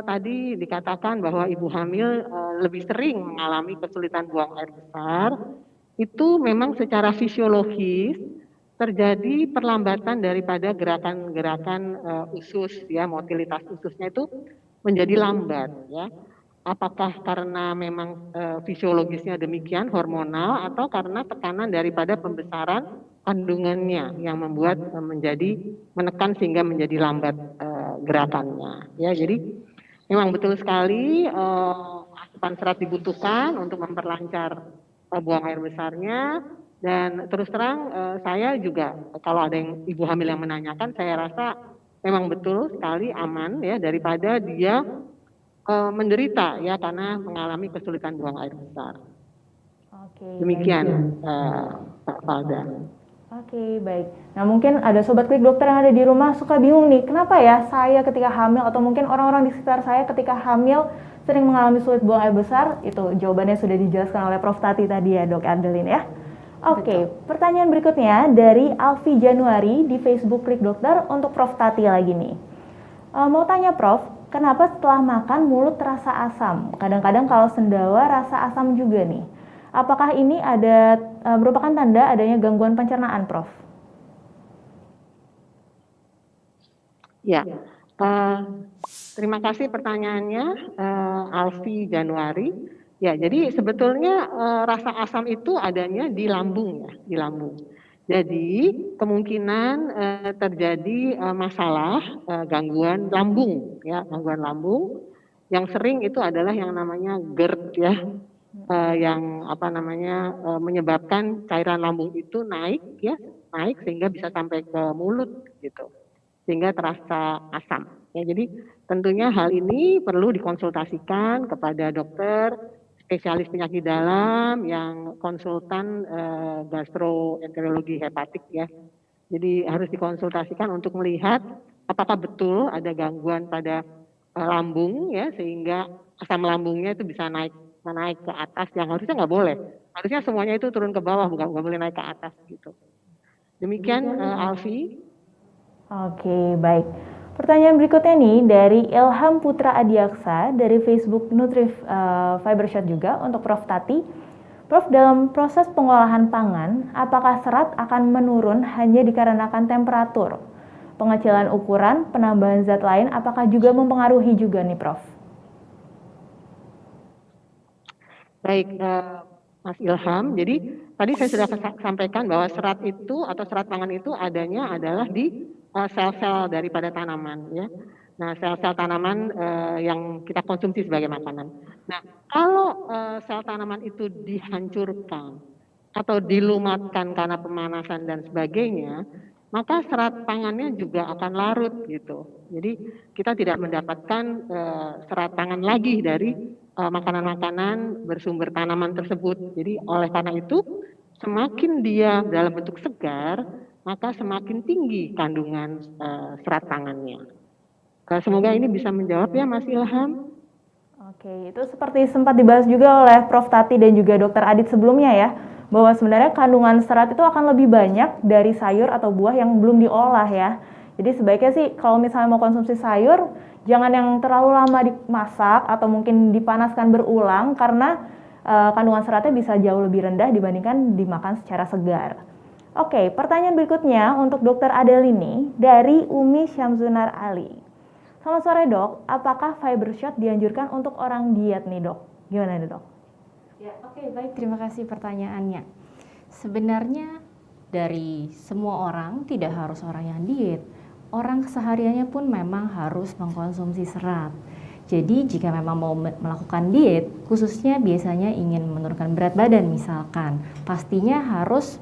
Speaker 3: tadi dikatakan bahwa ibu hamil lebih sering mengalami kesulitan buang air besar? Itu memang secara fisiologis terjadi perlambatan daripada gerakan-gerakan usus ya, motilitas ususnya itu menjadi lambat ya. Apakah karena memang fisiologisnya demikian, hormonal, atau karena tekanan daripada pembesaran kandungannya yang membuat menekan sehingga menjadi lambat gerakannya ya. Jadi memang betul sekali asupan serat dibutuhkan untuk memperlancar buang air besarnya. Dan terus terang saya juga kalau ada yang ibu hamil yang menanyakan, saya rasa memang betul sekali aman ya daripada dia menderita ya karena mengalami kesulitan buang air besar.
Speaker 1: Oke,
Speaker 3: Demikian Pak Falda.
Speaker 1: Oke, baik. Nah mungkin ada sobat Klik Dokter yang ada di rumah suka bingung nih, kenapa ya saya ketika hamil atau mungkin orang-orang di sekitar saya ketika hamil sering mengalami sulit buang air besar? Itu jawabannya sudah dijelaskan oleh Prof Tati tadi ya Dok Adeline ya. Oke, pertanyaan berikutnya dari Alfi Januari di Facebook Klik Dokter untuk Prof Tati lagi nih. Mau tanya Prof, kenapa setelah makan mulut terasa asam? Kadang-kadang kalau sendawa rasa asam juga nih. Apakah ini merupakan tanda adanya gangguan pencernaan, Prof?
Speaker 3: Ya, terima kasih pertanyaannya, Alfi Januari. Ya, jadi sebetulnya rasa asam itu adanya di lambung ya, di lambung. Jadi kemungkinan terjadi masalah gangguan lambung ya, gangguan lambung. Yang sering itu adalah yang namanya GERD ya, yang menyebabkan cairan lambung itu naik ya, naik sehingga bisa sampai ke mulut gitu, sehingga terasa asam. Ya, jadi tentunya hal ini perlu dikonsultasikan kepada dokter spesialis penyakit dalam yang konsultan gastroenterologi hepatik ya. Jadi harus dikonsultasikan untuk melihat apakah betul ada gangguan pada lambung ya, sehingga asam lambungnya itu bisa naik ke atas, yang harusnya nggak boleh. Harusnya semuanya itu turun ke bawah, nggak boleh naik ke atas gitu. Demikian Alfi.
Speaker 1: Oke, baik. Pertanyaan berikutnya nih dari Ilham Putra Adiaksa dari Facebook Fibershot juga untuk Prof Tati. Prof, dalam proses pengolahan pangan, apakah serat akan menurun hanya dikarenakan temperatur? Pengecilan ukuran, penambahan zat lain, apakah juga mempengaruhi juga nih, Prof?
Speaker 3: Baik, Mas Ilham. Jadi tadi saya sudah sampaikan bahwa serat itu atau serat pangan itu adanya adalah di sel-sel daripada tanaman ya. Nah, sel-sel tanaman yang kita konsumsi sebagai makanan. Nah, kalau sel tanaman itu dihancurkan atau dilumatkan karena pemanasan dan sebagainya, maka serat pangannya juga akan larut gitu. Jadi kita tidak mendapatkan serat pangan lagi dari makanan-makanan bersumber tanaman tersebut. Jadi oleh karena itu, semakin dia dalam bentuk segar, maka semakin tinggi kandungan serat pangannya. Semoga ini bisa menjawab ya Mas Ilham.
Speaker 1: Oke, itu seperti sempat dibahas juga oleh Prof Tati dan juga Dr. Adit sebelumnya ya, bahwa sebenarnya kandungan serat itu akan lebih banyak dari sayur atau buah yang belum diolah ya. Jadi sebaiknya sih kalau misalnya mau konsumsi sayur, jangan yang terlalu lama dimasak atau mungkin dipanaskan berulang karena kandungan seratnya bisa jauh lebih rendah dibandingkan dimakan secara segar. Oke, pertanyaan berikutnya untuk Dr. Adelini dari Umi Syamsunar Ali. Selamat sore dok, apakah Fibershot dianjurkan untuk orang diet nih dok? Gimana nih dok?
Speaker 5: Ya, oke, baik, terima kasih pertanyaannya. Sebenarnya dari semua orang, tidak harus orang yang diet, orang kesehariannya pun memang harus mengkonsumsi serat. Jadi jika memang mau melakukan diet, khususnya biasanya ingin menurunkan berat badan misalkan, pastinya harus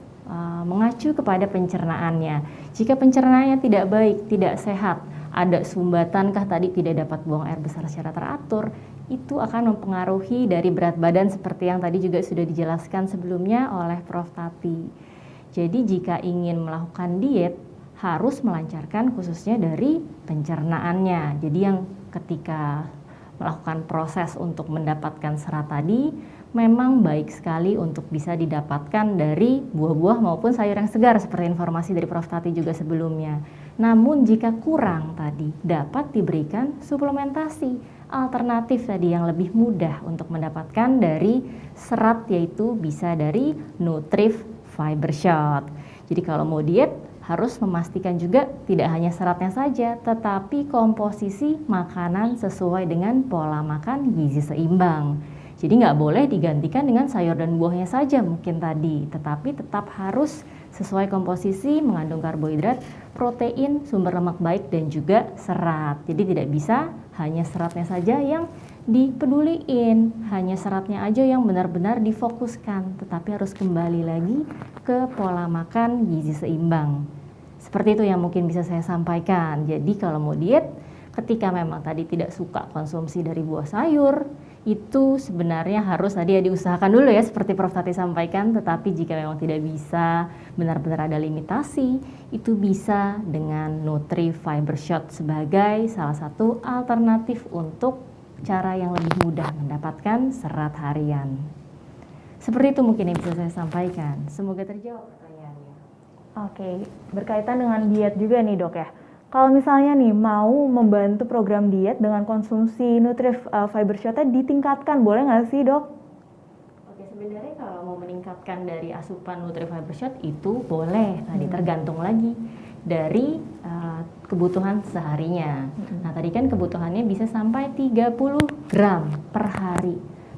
Speaker 5: mengacu kepada pencernaannya. Jika pencernaannya tidak baik, tidak sehat, ada sumbatankah tadi tidak dapat buang air besar secara teratur, itu akan mempengaruhi dari berat badan seperti yang tadi juga sudah dijelaskan sebelumnya oleh Prof Tati. Jadi jika ingin melakukan diet, harus melancarkan khususnya dari pencernaannya. Jadi yang ketika melakukan proses untuk mendapatkan serat tadi, memang baik sekali untuk bisa didapatkan dari buah-buah maupun sayur yang segar seperti informasi dari Prof Tati juga sebelumnya. Namun jika kurang tadi, dapat diberikan suplementasi alternatif tadi yang lebih mudah untuk mendapatkan dari serat, yaitu bisa dari Nutrif Fibershot. Jadi kalau mau diet harus memastikan juga tidak hanya seratnya saja, tetapi komposisi makanan sesuai dengan pola makan gizi seimbang. Jadi nggak boleh digantikan dengan sayur dan buahnya saja mungkin tadi, tetapi tetap harus sesuai komposisi mengandung karbohidrat, protein, sumber lemak baik, dan juga serat. Jadi tidak bisa hanya seratnya saja yang dipeduliin, hanya seratnya aja yang benar-benar difokuskan, tetapi harus kembali lagi ke pola makan gizi seimbang. Seperti itu yang mungkin bisa saya sampaikan. Jadi kalau mau diet, ketika memang tadi tidak suka konsumsi dari buah sayur, itu sebenarnya harus tadi ya diusahakan dulu ya seperti Prof Tati sampaikan, tetapi jika memang tidak bisa, benar-benar ada limitasi, itu bisa dengan Nutri Fibershot sebagai salah satu alternatif untuk cara yang lebih mudah mendapatkan serat harian. Seperti itu mungkin yang bisa saya sampaikan. Semoga terjawab pertanyaannya.
Speaker 1: Oke, berkaitan dengan diet juga nih dok ya. Kalau misalnya nih mau membantu program diet dengan konsumsi Nutrif Fibershot-nya ditingkatkan, boleh nggak sih dok?
Speaker 5: Oke, sebenarnya kalau mau meningkatkan dari asupan Nutrifiber Shot itu boleh, tadi tergantung lagi dari kebutuhan seharinya. Nah tadi kan kebutuhannya bisa sampai 30 gram per hari.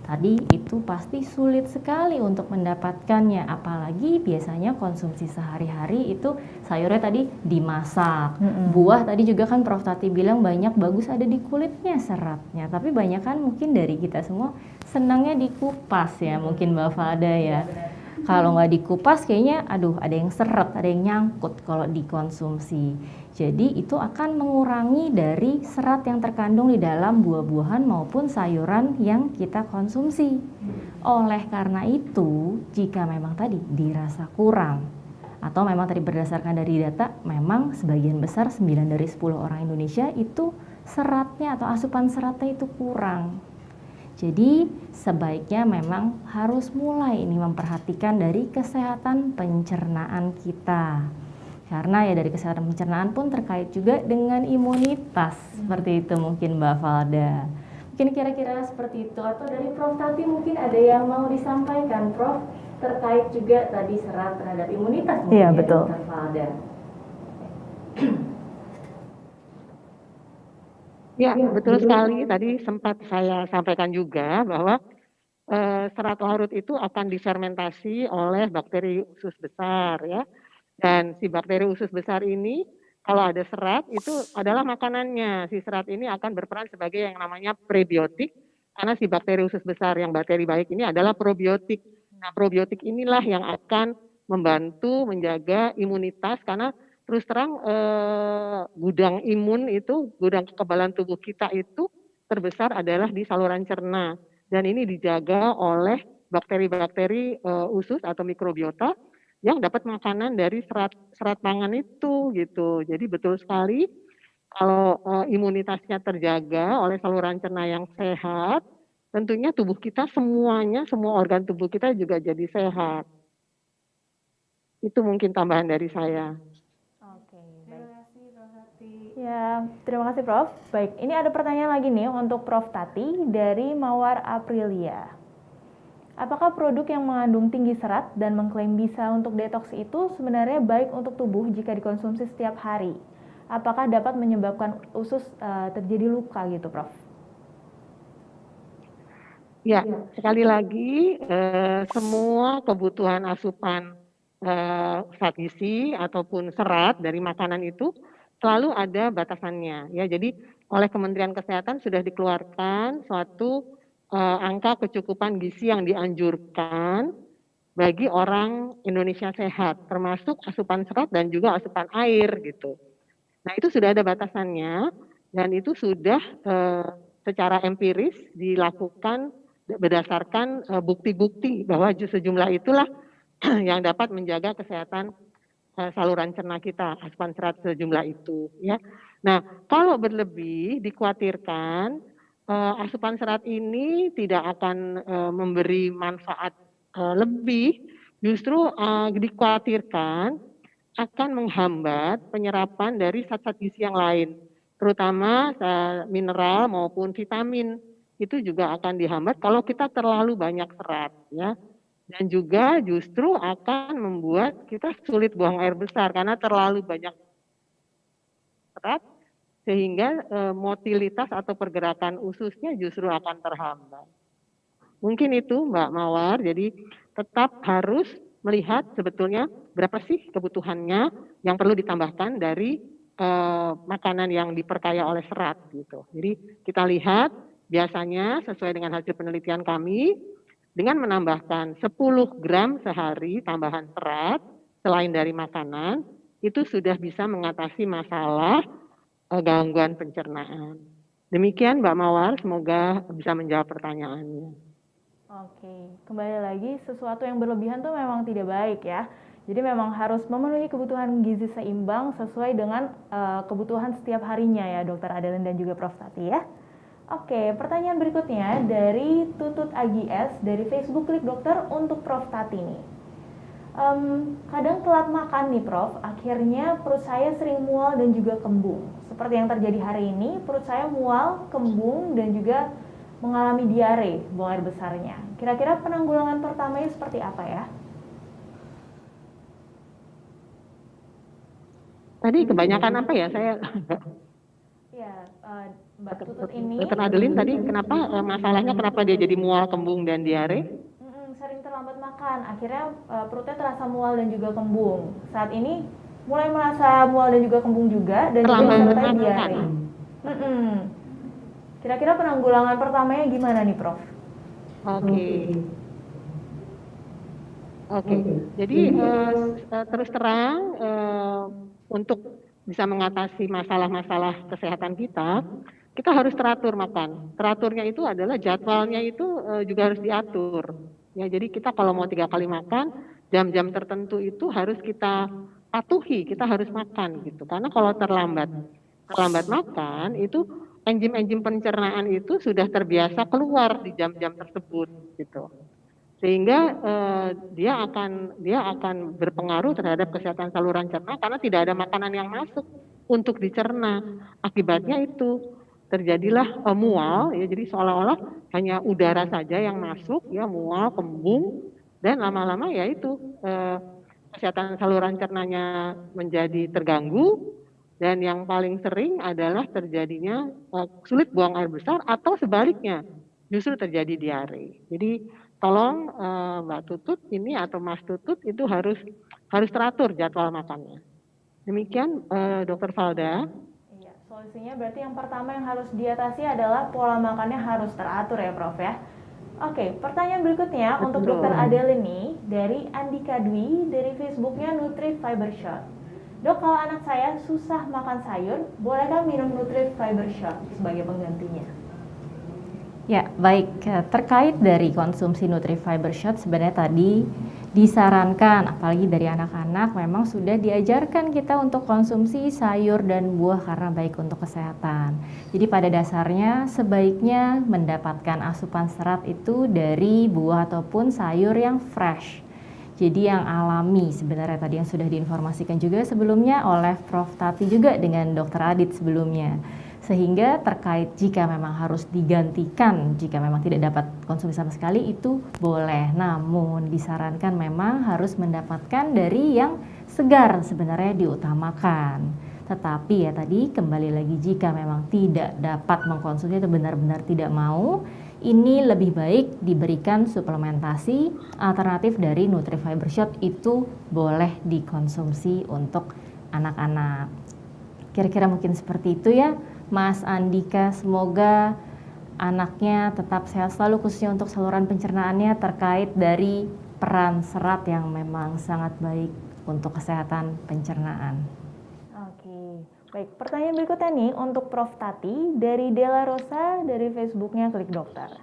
Speaker 5: Tadi itu pasti sulit sekali untuk mendapatkannya, apalagi biasanya konsumsi sehari-hari itu sayurnya tadi dimasak. Buah tadi juga kan Prof Tati bilang banyak bagus ada di kulitnya seratnya, tapi banyak kan mungkin dari kita semua senangnya dikupas ya, mungkin Mbak Falda ya. Kalau nggak dikupas kayaknya aduh ada yang seret, ada yang nyangkut kalau dikonsumsi. Jadi itu akan mengurangi dari serat yang terkandung di dalam buah-buahan maupun sayuran yang kita konsumsi. Oleh karena itu, jika memang tadi dirasa kurang atau memang tadi berdasarkan dari data memang sebagian besar 9 dari 10 orang Indonesia itu seratnya atau asupan seratnya itu kurang. Jadi sebaiknya memang harus mulai ini memperhatikan dari kesehatan pencernaan kita. Karena ya dari kesehatan pencernaan pun terkait juga dengan imunitas. Seperti itu mungkin Mbak Falda. Mungkin kira-kira seperti itu. Atau dari Prof Tati mungkin ada yang mau disampaikan Prof terkait juga tadi serat terhadap imunitas mungkin
Speaker 1: Iya, betul.
Speaker 5: Dr. Falda.
Speaker 3: Ya, betul sekali. Tadi sempat saya sampaikan juga bahwa serat larut itu akan difermentasi oleh bakteri usus besar ya. Dan si bakteri usus besar ini kalau ada serat itu adalah makanannya. Si serat ini akan berperan sebagai yang namanya prebiotik karena si bakteri usus besar yang bakteri baik ini adalah probiotik. Nah, probiotik inilah yang akan membantu menjaga imunitas karena terus terang gudang imun itu, gudang kekebalan tubuh kita itu terbesar adalah di saluran cerna. Dan ini dijaga oleh bakteri-bakteri usus atau mikrobiota yang dapat makanan dari serat pangan itu gitu. Jadi betul sekali kalau imunitasnya terjaga oleh saluran cerna yang sehat, tentunya tubuh kita semuanya, semua organ tubuh kita juga jadi sehat. Itu mungkin tambahan dari saya.
Speaker 1: Ya, terima kasih Prof. Baik, ini ada pertanyaan lagi nih untuk Prof Tati dari Mawar Aprilia. Apakah produk yang mengandung tinggi serat dan mengklaim bisa untuk detoks itu sebenarnya baik untuk tubuh jika dikonsumsi setiap hari? Apakah dapat menyebabkan usus terjadi luka gitu, Prof?
Speaker 3: Ya, sekali lagi semua kebutuhan asupan zat gizi ataupun serat dari makanan itu selalu ada batasannya. Ya, jadi oleh Kementerian Kesehatan sudah dikeluarkan suatu angka kecukupan gizi yang dianjurkan bagi orang Indonesia sehat, termasuk asupan serat dan juga asupan air gitu. Nah itu sudah ada batasannya dan itu sudah secara empiris dilakukan berdasarkan bukti-bukti bahwa sejumlah itulah yang dapat menjaga kesehatan saluran cerna kita, asupan serat sejumlah itu ya. Nah, kalau berlebih dikhawatirkan asupan serat ini tidak akan memberi manfaat lebih, justru dikhawatirkan akan menghambat penyerapan dari zat-zat gizi yang lain, terutama mineral maupun vitamin. Itu juga akan dihambat kalau kita terlalu banyak serat ya. Dan juga justru akan membuat kita sulit buang air besar karena terlalu banyak serat sehingga motilitas atau pergerakan ususnya justru akan terhambat. Mungkin itu Mbak Mawar, jadi tetap harus melihat sebetulnya berapa sih kebutuhannya yang perlu ditambahkan dari makanan yang diperkaya oleh serat gitu. Jadi kita lihat biasanya sesuai dengan hasil penelitian kami, dengan menambahkan 10 gram sehari tambahan serat selain dari makanan, itu sudah bisa mengatasi masalah gangguan pencernaan. Demikian Mbak Mawar, semoga bisa menjawab pertanyaannya.
Speaker 1: Oke, kembali lagi sesuatu yang berlebihan tuh memang tidak baik ya. Jadi memang harus memenuhi kebutuhan gizi seimbang sesuai dengan kebutuhan setiap harinya ya Dr. Adeline dan juga Prof Tati ya. Oke, pertanyaan berikutnya dari Tutut AGS dari Facebook Klik Dokter untuk Prof Tati nih. Kadang telat makan nih Prof, akhirnya perut saya sering mual dan juga kembung. Seperti yang terjadi hari ini, perut saya mual, kembung dan juga mengalami diare buang air besarnya. Kira-kira penanggulangan pertamanya seperti apa ya?
Speaker 3: Tadi kebanyakan apa ya? Saya
Speaker 1: Ya, Mbak Tutut ini
Speaker 3: Dokter Adeline tadi kenapa masalahnya kenapa dia jadi mual, kembung dan diare?
Speaker 1: sering terlambat makan, akhirnya perutnya terasa mual dan juga kembung. Saat ini mulai merasa mual dan juga kembung juga, dan juga
Speaker 3: Terlambat
Speaker 1: disertai
Speaker 3: makan.
Speaker 1: diare. Kira-kira penanggulangan pertamanya gimana nih, Prof?
Speaker 3: Oke. Oke. Jadi terus terang untuk bisa mengatasi masalah-masalah kesehatan kita harus teratur makan. Teraturnya itu adalah jadwalnya itu juga harus diatur. Ya, jadi kita kalau mau 3 kali makan, jam-jam tertentu itu harus kita patuhi, kita harus makan gitu. Karena kalau terlambat makan itu enzim-enzim pencernaan itu sudah terbiasa keluar di jam-jam tersebut gitu. Sehingga dia akan berpengaruh terhadap kesehatan saluran cerna karena tidak ada makanan yang masuk untuk dicerna. Akibatnya itu terjadilah mual, ya, jadi seolah-olah hanya udara saja yang masuk, ya, mual, kembung, dan lama-lama ya itu kesehatan saluran cernanya menjadi terganggu, dan yang paling sering adalah terjadinya sulit buang air besar atau sebaliknya justru terjadi diare. Jadi tolong Mbak Tutut ini atau Mas Tutut itu harus teratur jadwal makannya. Demikian Dokter Valda.
Speaker 1: Iya, solusinya berarti yang pertama yang harus diatasi adalah pola makannya harus teratur ya, Prof ya. Oke, pertanyaan berikutnya untuk Dokter Adele nih dari Andika Dwi dari Facebooknya Nutri Fiber Shot. Dok, kalau anak saya susah makan sayur, bolehkah minum Nutri Fiber Shot sebagai penggantinya?
Speaker 5: Ya, baik. Terkait dari konsumsi Nutrifiber Shot, sebenarnya tadi disarankan, apalagi dari anak-anak, memang sudah diajarkan kita untuk konsumsi sayur dan buah karena baik untuk kesehatan. Jadi pada dasarnya sebaiknya mendapatkan asupan serat itu dari buah ataupun sayur yang fresh. Jadi yang alami sebenarnya tadi yang sudah diinformasikan juga sebelumnya oleh Prof. Tati juga dengan Dr. Adit sebelumnya. Sehingga terkait jika memang harus digantikan, jika memang tidak dapat konsumsi sama sekali itu boleh. Namun disarankan memang harus mendapatkan dari yang segar sebenarnya diutamakan. Tetapi ya tadi kembali lagi jika memang tidak dapat mengkonsumsi atau benar-benar tidak mau, ini lebih baik diberikan suplementasi alternatif dari Nutrifiber Shot itu boleh dikonsumsi untuk anak-anak. Kira-kira mungkin seperti itu ya Mas Andika, semoga anaknya tetap sehat selalu khususnya untuk saluran pencernaannya terkait dari peran serat yang memang sangat baik untuk kesehatan pencernaan.
Speaker 1: Oke, baik. Pertanyaan berikutnya nih untuk Prof. Tati dari Della Rosa dari Facebooknya Klik Dokter.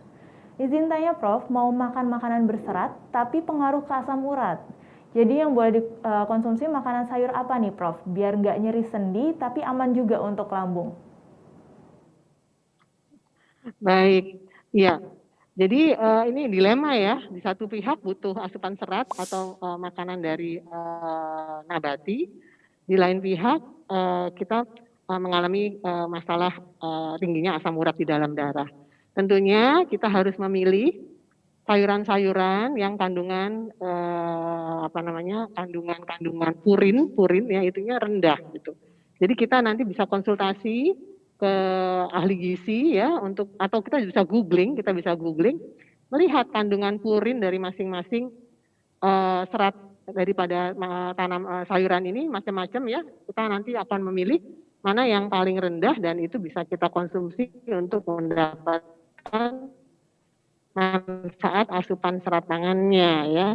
Speaker 1: Izin tanya Prof, mau makan makanan berserat tapi pengaruh ke asam urat. Jadi yang boleh dikonsumsi makanan sayur apa nih Prof? Biar nggak nyeri sendi tapi aman juga untuk lambung.
Speaker 3: Baik, iya. Jadi ini dilema ya. Di satu pihak butuh asupan serat atau makanan dari nabati. Di lain pihak kita mengalami masalah tingginya asam urat di dalam darah. Tentunya kita harus memilih sayuran-sayuran yang kandungan kandungan purin ya itunya rendah gitu. Jadi kita nanti bisa konsultasi ke ahli gizi ya atau kita bisa googling melihat kandungan purin dari masing-masing serat daripada sayuran ini macam-macam ya. Kita nanti akan memilih mana yang paling rendah dan itu bisa kita konsumsi untuk mendapatkan manfaat asupan serat pangannya ya.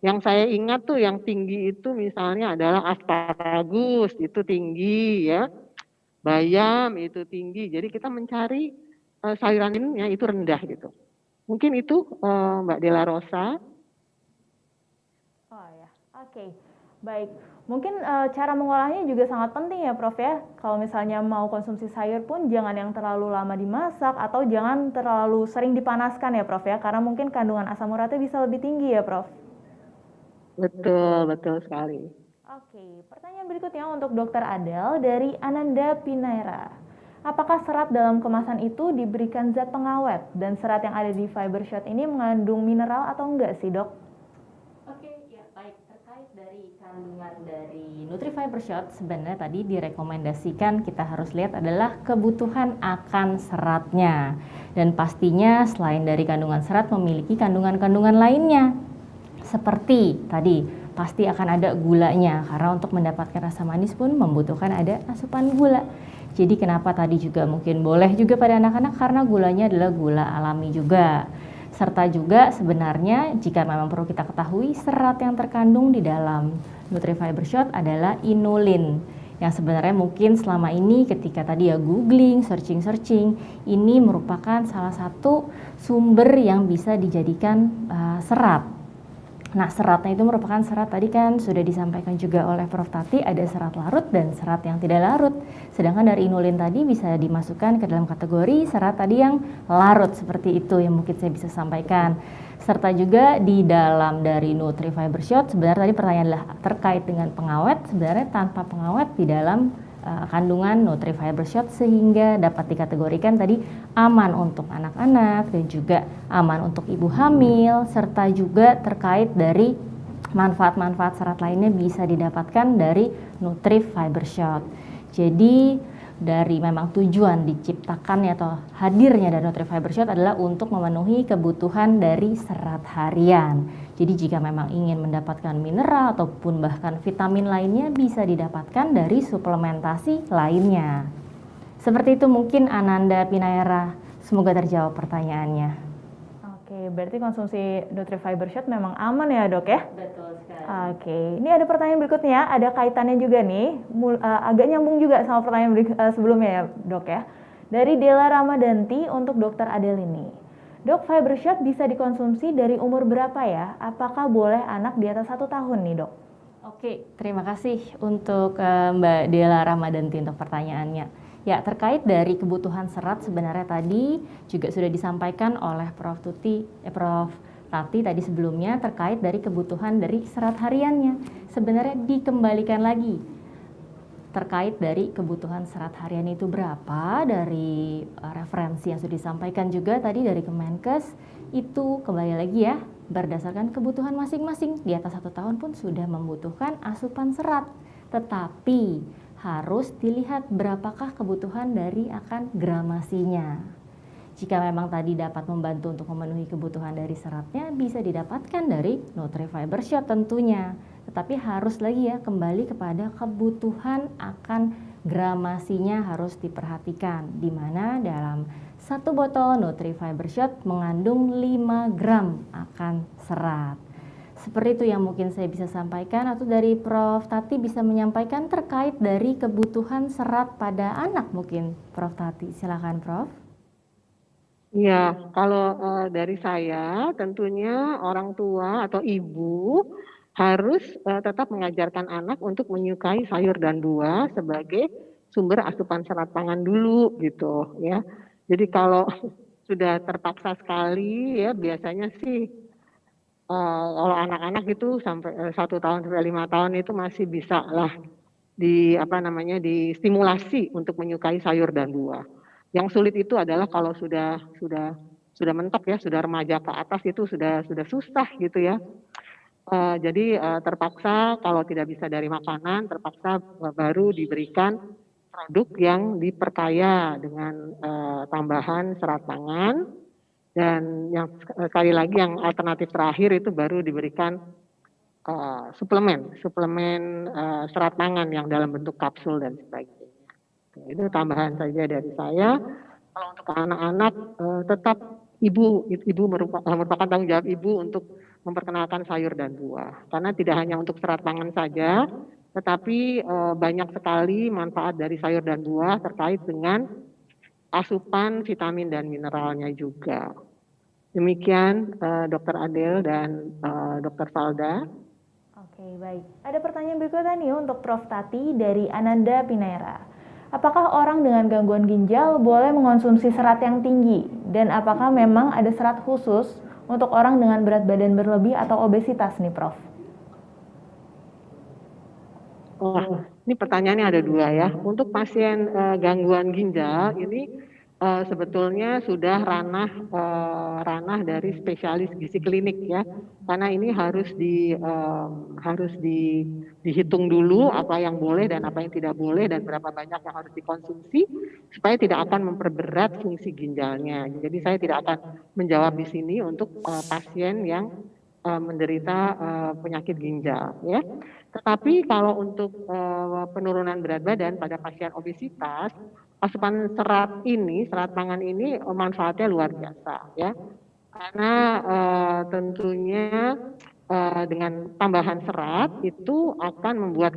Speaker 3: Yang saya ingat tuh yang tinggi itu misalnya adalah asparagus itu tinggi ya. Bayam itu tinggi, jadi kita mencari sayuran ini yang itu rendah gitu. Mungkin itu Mbak Della Rosa.
Speaker 1: Oh ya, oke. Baik, mungkin cara mengolahnya juga sangat penting ya Prof ya. Kalau misalnya mau konsumsi sayur pun jangan yang terlalu lama dimasak atau jangan terlalu sering dipanaskan ya Prof ya. Karena mungkin kandungan asam uratnya bisa lebih tinggi ya Prof.
Speaker 3: Betul sekali.
Speaker 1: Oke, pertanyaan berikutnya untuk Dr. Adele dari Ananda Pinaira. Apakah serat dalam kemasan itu diberikan zat pengawet dan serat yang ada di fiber shot ini mengandung mineral atau enggak sih, Dok?
Speaker 5: Oke, ya baik. Terkait dari kandungan dari Nutrifiber Shot, sebenarnya tadi direkomendasikan kita harus lihat adalah kebutuhan akan seratnya. Dan pastinya selain dari kandungan serat memiliki kandungan-kandungan lainnya. Seperti tadi, pasti akan ada gulanya karena untuk mendapatkan rasa manis pun membutuhkan ada asupan gula. Jadi kenapa tadi juga mungkin boleh juga pada anak-anak karena gulanya adalah gula alami juga. Serta juga sebenarnya jika memang perlu kita ketahui serat yang terkandung di dalam Nutrifiber Shot adalah inulin. Yang sebenarnya mungkin selama ini ketika tadi ya googling, searching, ini merupakan salah satu sumber yang bisa dijadikan serat. Nah, seratnya itu merupakan serat tadi kan sudah disampaikan juga oleh Prof. Tati, ada serat larut dan serat yang tidak larut. Sedangkan dari inulin tadi bisa dimasukkan ke dalam kategori serat tadi yang larut, seperti itu yang mungkin saya bisa sampaikan. Serta juga di dalam dari Nutrifiber Shot, sebenarnya tadi pertanyaan adalah terkait dengan pengawet, sebenarnya tanpa pengawet di dalam kandungan Nutrifiber Shot sehingga dapat dikategorikan tadi aman untuk anak-anak dan juga aman untuk ibu hamil, serta juga terkait dari manfaat-manfaat serat lainnya bisa didapatkan dari Nutrifiber Shot. Jadi dari memang tujuan diciptakannya atau hadirnya dari Nutrifiber Shot adalah untuk memenuhi kebutuhan dari serat harian. Jadi jika memang ingin mendapatkan mineral ataupun bahkan vitamin lainnya bisa didapatkan dari suplementasi lainnya. Seperti itu mungkin Ananda Pinaera, semoga terjawab pertanyaannya.
Speaker 1: Oke, berarti konsumsi Nutrifiber Shot memang aman ya, Dok ya?
Speaker 5: Betul sekali.
Speaker 1: Oke, ini ada pertanyaan berikutnya, ada kaitannya juga nih, agak nyambung juga sama pertanyaan sebelumnya ya, Dok ya. Dari Dela Ramadanti untuk Dokter Adel ini. Dok, Fiber Shot bisa dikonsumsi dari umur berapa ya? Apakah boleh anak di atas 1 tahun nih, Dok?
Speaker 5: Oke, terima kasih untuk Mbak Dela Ramadanti untuk pertanyaannya. Ya, terkait dari kebutuhan serat sebenarnya tadi juga sudah disampaikan oleh Prof. Tati tadi sebelumnya terkait dari kebutuhan dari serat hariannya. Sebenarnya dikembalikan lagi terkait dari kebutuhan serat harian itu berapa dari referensi yang sudah disampaikan juga tadi dari Kemenkes itu kembali lagi ya berdasarkan kebutuhan masing-masing. Di atas 1 tahun pun sudah membutuhkan asupan serat, tetapi harus dilihat berapakah kebutuhan dari akan gramasinya. Jika memang tadi dapat membantu untuk memenuhi kebutuhan dari seratnya bisa didapatkan dari Nutrifiber Shot tentunya. Tetapi harus lagi ya kembali kepada kebutuhan akan gramasinya harus diperhatikan. Di mana dalam 1 botol Nutrifiber Shot mengandung 5 gram akan serat. Seperti itu yang mungkin saya bisa sampaikan atau dari Prof. Tati bisa menyampaikan terkait dari kebutuhan serat pada anak mungkin Prof. Tati. Silakan Prof.
Speaker 3: Ya, kalau dari saya tentunya orang tua atau ibu harus tetap mengajarkan anak untuk menyukai sayur dan buah sebagai sumber asupan serat pangan dulu gitu ya. Jadi kalau sudah terpaksa sekali ya biasanya sih kalau anak-anak itu sampai 1 tahun sampai 5 tahun itu masih bisa lah distimulasi untuk menyukai sayur dan buah. Yang sulit itu adalah kalau sudah mentok ya, sudah remaja ke atas itu sudah susah gitu ya. Jadi terpaksa kalau tidak bisa dari makanan, terpaksa baru diberikan produk yang diperkaya dengan tambahan serat pangan. Dan yang sekali lagi yang alternatif terakhir itu baru diberikan suplemen serat pangan yang dalam bentuk kapsul dan sebagainya. Itu tambahan saja dari saya. Kalau untuk anak-anak tetap ibu merupakan tanggung jawab ibu untuk memperkenalkan sayur dan buah. Karena tidak hanya untuk serat pangan saja, tetapi banyak sekali manfaat dari sayur dan buah terkait dengan asupan vitamin dan mineralnya juga. Demikian Dr. Adel dan Dr. Valda.
Speaker 1: Oke, baik. Ada pertanyaan berikutnya nih untuk Prof. Tati dari Ananda Pinaera. Apakah orang dengan gangguan ginjal boleh mengonsumsi serat yang tinggi? Dan apakah memang ada serat khusus untuk orang dengan berat badan berlebih atau obesitas nih, Prof?
Speaker 3: Wah, ini pertanyaannya ada dua ya. Untuk pasien gangguan ginjal ini sebetulnya sudah ranah dari spesialis gizi klinik ya, karena ini dihitung dulu apa yang boleh dan apa yang tidak boleh dan berapa banyak yang harus dikonsumsi supaya tidak akan memperberat fungsi ginjalnya. Jadi saya tidak akan menjawab di sini untuk pasien yang menderita penyakit ginjal ya. Tetapi kalau untuk penurunan berat badan pada pasien obesitas, asupan serat pangan ini manfaatnya luar biasa ya. Karena tentunya dengan tambahan serat itu akan membuat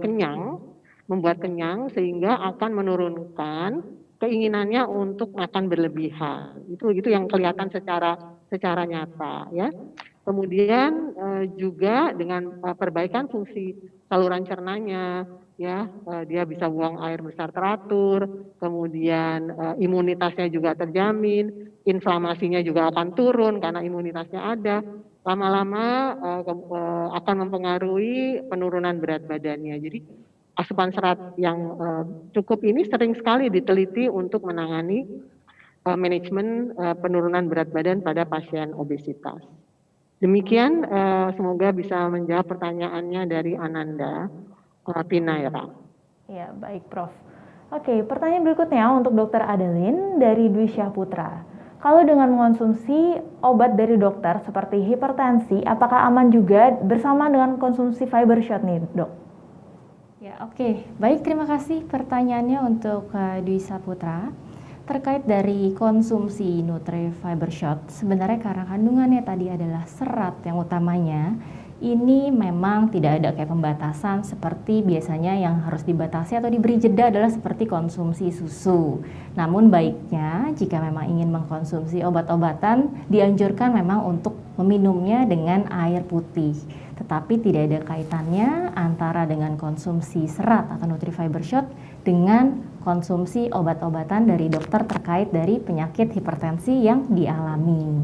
Speaker 3: kenyang sehingga akan menurunkan keinginannya untuk makan berlebihan. Itu yang kelihatan secara nyata ya. Kemudian juga dengan perbaikan fungsi saluran cernanya ya, dia bisa buang air besar teratur, kemudian imunitasnya juga terjamin, inflamasinya juga akan turun karena imunitasnya ada. Lama-lama akan mempengaruhi penurunan berat badannya. Jadi asupan serat yang cukup ini sering sekali diteliti untuk menangani manajemen penurunan berat badan pada pasien obesitas. Demikian, semoga bisa menjawab pertanyaannya dari Ananda Tinaira.
Speaker 1: Ya, baik Prof. Oke, pertanyaan berikutnya untuk Dr. Adeline dari Dwi Syahputra. Kalau dengan mengonsumsi obat dari dokter seperti hipertensi, apakah aman juga bersama dengan konsumsi fiber shot nih, Dok?
Speaker 5: Ya, oke. Baik, terima kasih pertanyaannya untuk Dwi Saputra. Terkait dari konsumsi Nutrifiber Shot, sebenarnya karena kandungannya tadi adalah serat yang utamanya, ini memang tidak ada kayak pembatasan seperti biasanya yang harus dibatasi atau diberi jeda adalah seperti konsumsi susu. Namun baiknya jika memang ingin mengkonsumsi obat-obatan, dianjurkan memang untuk meminumnya dengan air putih. Tetapi tidak ada kaitannya antara dengan konsumsi serat atau Nutrifiber Shot dengan konsumsi obat-obatan dari dokter terkait dari penyakit hipertensi yang dialami.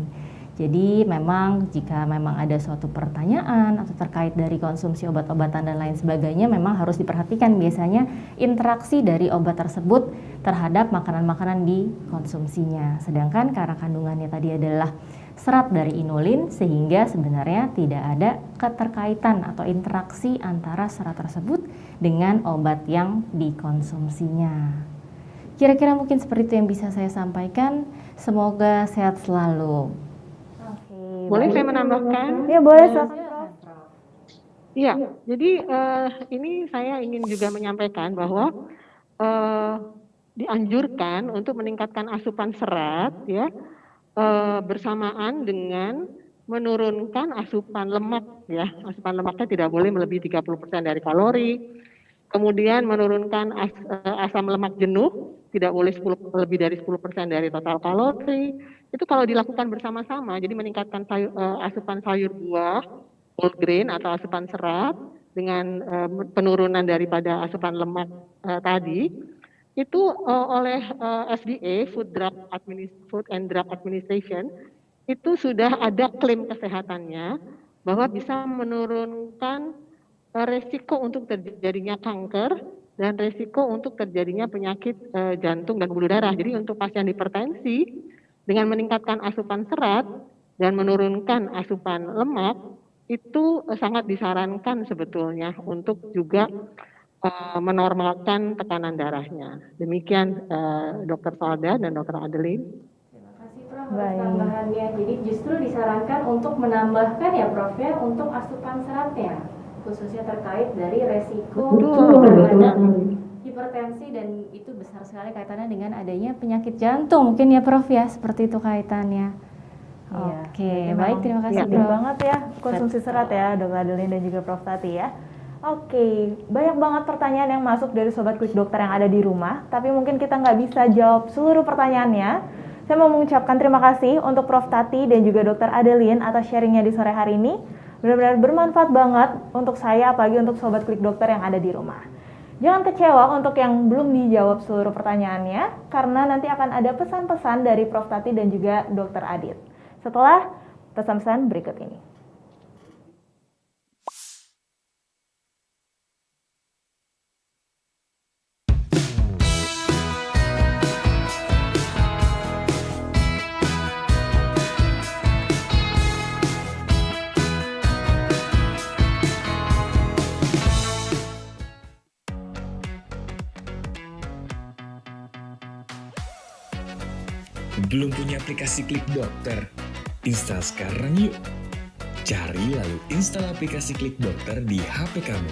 Speaker 5: Jadi memang jika memang ada suatu pertanyaan atau terkait dari konsumsi obat-obatan dan lain sebagainya memang harus diperhatikan biasanya interaksi dari obat tersebut terhadap makanan-makanan di konsumsinya. Sedangkan karena kandungannya tadi adalah serat dari inulin sehingga sebenarnya tidak ada keterkaitan atau interaksi antara serat tersebut dengan obat yang dikonsumsinya. Kira-kira mungkin seperti itu yang bisa saya sampaikan. Semoga sehat selalu.
Speaker 3: Boleh saya menambahkan?
Speaker 1: Ya, boleh silakan, Prof.
Speaker 3: Iya, jadi ini saya ingin juga menyampaikan bahwa dianjurkan untuk meningkatkan asupan serat ya bersamaan dengan menurunkan asupan lemak ya. Asupan lemaknya tidak boleh melebihi 30% dari kalori. Kemudian menurunkan asam lemak jenuh tidak boleh lebih dari 10% dari total kalori. Itu kalau dilakukan bersama-sama, jadi meningkatkan asupan sayur buah, whole grain atau asupan serat dengan penurunan daripada asupan lemak tadi, itu oleh FDA, Food and Drug Administration, itu sudah ada klaim kesehatannya bahwa bisa menurunkan resiko untuk terjadinya kanker dan resiko untuk terjadinya penyakit jantung dan pembuluh darah. Jadi untuk pasien hipertensi dengan meningkatkan asupan serat dan menurunkan asupan lemak itu sangat disarankan sebetulnya untuk juga menormalkan tekanan darahnya. Demikian Dr. Falda dan Dr. Adeline.
Speaker 5: Terima kasih Prof atas tambahannya. Jadi justru disarankan untuk menambahkan ya Prof ya untuk asupan seratnya, khususnya terkait dari resiko hipertensi dan itu besar sekali kaitannya dengan adanya penyakit jantung mungkin ya Prof ya, seperti itu kaitannya.
Speaker 1: Iya.
Speaker 5: Oke, baik, terima kasih
Speaker 1: Penting
Speaker 5: Prof.
Speaker 1: banget ya konsumsi serat ya, Dr. Adeline dan juga Prof Tati ya. Oke, banyak banget pertanyaan yang masuk dari Sobat Klik Dokter yang ada di rumah, tapi mungkin kita nggak bisa jawab seluruh pertanyaannya. Saya mau mengucapkan terima kasih untuk Prof Tati dan juga Dr. Adeline atas sharingnya di sore hari ini. Benar-benar bermanfaat banget untuk saya, apalagi untuk Sobat Klik Dokter yang ada di rumah. Jangan kecewa untuk yang belum dijawab seluruh pertanyaannya, karena nanti akan ada pesan-pesan dari Prof Tati dan juga Dr. Adit setelah pesan-pesan berikut ini.
Speaker 4: Belum punya aplikasi Klik Dokter? Install sekarang yuk. Cari lalu install aplikasi Klik Dokter di HP kamu.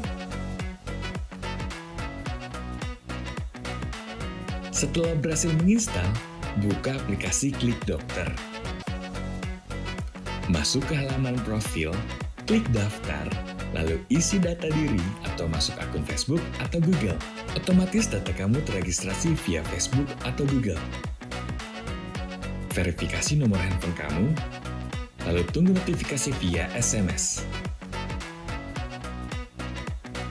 Speaker 4: Setelah berhasil menginstal, buka aplikasi Klik Dokter. Masuk ke halaman profil, klik daftar, lalu isi data diri atau masuk akun Facebook atau Google. Otomatis data kamu terregistrasi via Facebook atau Google. Verifikasi nomor handphone kamu, lalu tunggu notifikasi via SMS.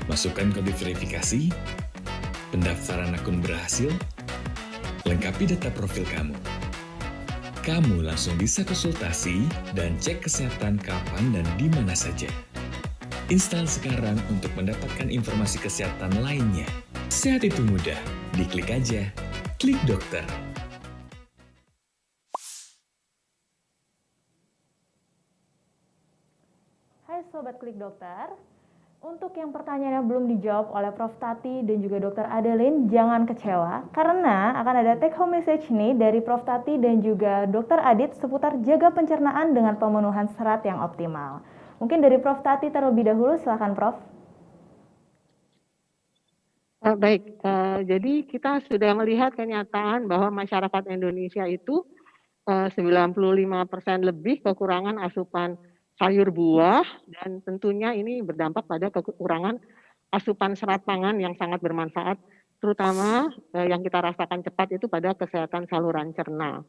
Speaker 4: Masukkan kode verifikasi, pendaftaran akun berhasil, lengkapi data profil kamu. Kamu langsung bisa konsultasi dan cek kesehatan kapan dan di mana saja. Install sekarang untuk mendapatkan informasi kesehatan lainnya. Sehat itu mudah, diklik aja. Klik Dokter.
Speaker 1: Hai Sobat Klik Dokter, untuk yang pertanyaannya belum dijawab oleh Prof. Tati dan juga Dr. Adeline, jangan kecewa karena akan ada take home message nih dari Prof. Tati dan juga Dr. Adit seputar jaga pencernaan dengan pemenuhan serat yang optimal. Mungkin dari Prof. Tati terlebih dahulu, silakan Prof.
Speaker 3: Baik, jadi kita sudah melihat kenyataan bahwa masyarakat Indonesia itu 95% lebih kekurangan asupan sayur buah, dan tentunya ini berdampak pada kekurangan asupan serat pangan yang sangat bermanfaat, terutama yang kita rasakan cepat itu pada kesehatan saluran cerna.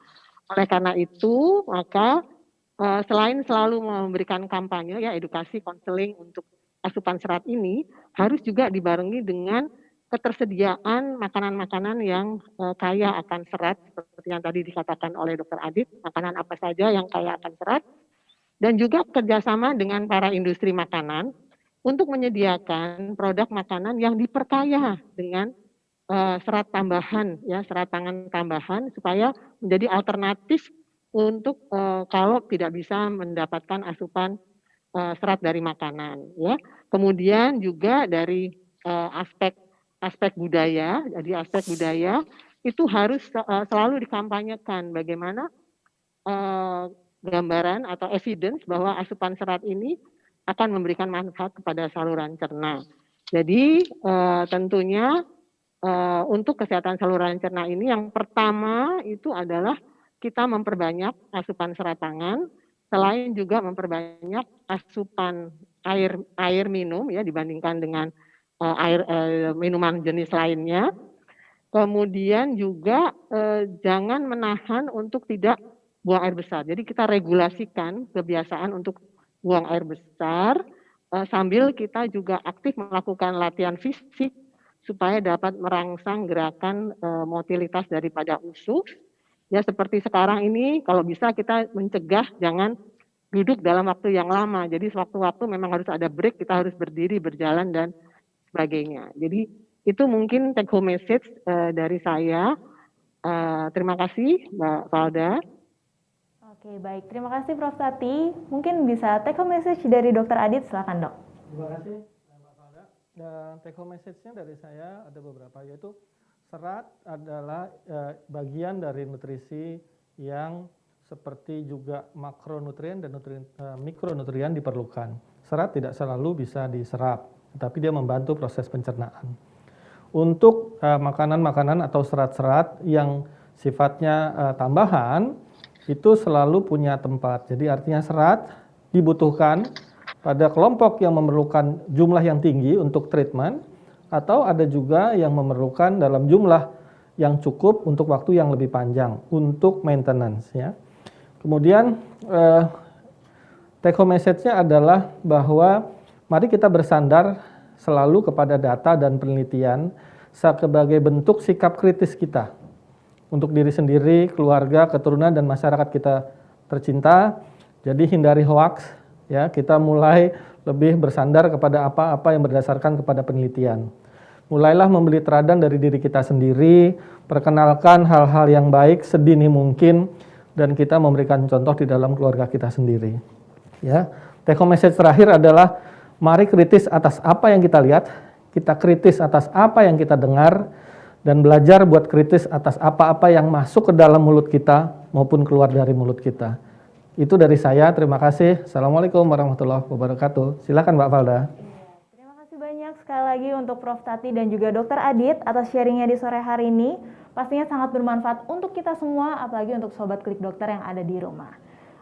Speaker 3: Oleh karena itu, maka selain selalu memberikan kampanye, ya edukasi, konseling untuk asupan serat ini, harus juga dibarengi dengan ketersediaan makanan-makanan yang kaya akan serat, seperti yang tadi dikatakan oleh Dr. Adit, makanan apa saja yang kaya akan serat, dan juga kerjasama dengan para industri makanan untuk menyediakan produk makanan yang diperkaya dengan serat tambahan, ya serat pangan tambahan, supaya menjadi alternatif untuk kalau tidak bisa mendapatkan asupan serat dari makanan. Ya, kemudian juga dari aspek budaya, jadi aspek budaya itu harus selalu dikampanyekan bagaimana gambaran atau evidence bahwa asupan serat ini akan memberikan manfaat kepada saluran cerna. Jadi tentunya untuk kesehatan saluran cerna ini yang pertama itu adalah kita memperbanyak asupan serat pangan, selain juga memperbanyak asupan air minum ya dibandingkan dengan minuman jenis lainnya. Kemudian juga jangan menahan untuk tidak buang air besar. Jadi kita regulasikan kebiasaan untuk buang air besar sambil kita juga aktif melakukan latihan fisik supaya dapat merangsang gerakan motilitas daripada usus. Ya seperti sekarang ini kalau bisa kita mencegah jangan duduk dalam waktu yang lama. Jadi sewaktu-waktu memang harus ada break, kita harus berdiri, berjalan dan sebagainya. Jadi itu mungkin take home message dari saya. Terima kasih Mbak Valda.
Speaker 1: Oke, baik. Terima kasih Prof. Tati. Mungkin bisa take home message dari Dr. Adit, silakan Dok.
Speaker 2: Terima kasih Mbak Valda. Dan take home message-nya dari saya ada beberapa, yaitu serat adalah bagian dari nutrisi yang seperti juga makronutrien dan mikronutrien diperlukan. Serat tidak selalu bisa diserap, tetapi dia membantu proses pencernaan. Untuk makanan-makanan atau serat-serat yang sifatnya tambahan, itu selalu punya tempat. Jadi artinya serat dibutuhkan pada kelompok yang memerlukan jumlah yang tinggi untuk treatment, atau ada juga yang memerlukan dalam jumlah yang cukup untuk waktu yang lebih panjang untuk maintenance ya. Kemudian take home message-nya adalah bahwa mari kita bersandar selalu kepada data dan penelitian sebagai bentuk sikap kritis kita untuk diri sendiri, keluarga, keturunan, dan masyarakat kita tercinta. Jadi hindari hoax, ya. Kita mulai lebih bersandar kepada apa-apa yang berdasarkan kepada penelitian. Mulailah membeli teladan dari diri kita sendiri, perkenalkan hal-hal yang baik sedini mungkin, dan kita memberikan contoh di dalam keluarga kita sendiri. Ya, take home message terakhir adalah mari kritis atas apa yang kita lihat, kita kritis atas apa yang kita dengar, dan belajar buat kritis atas apa-apa yang masuk ke dalam mulut kita maupun keluar dari mulut kita. Itu dari saya, terima kasih. Assalamualaikum warahmatullahi wabarakatuh. Silakan Mbak Valda.
Speaker 1: Terima kasih banyak sekali lagi untuk Prof. Tati dan juga Dr. Adit atas sharingnya di sore hari ini. Pastinya sangat bermanfaat untuk kita semua, apalagi untuk Sobat Klik Dokter yang ada di rumah.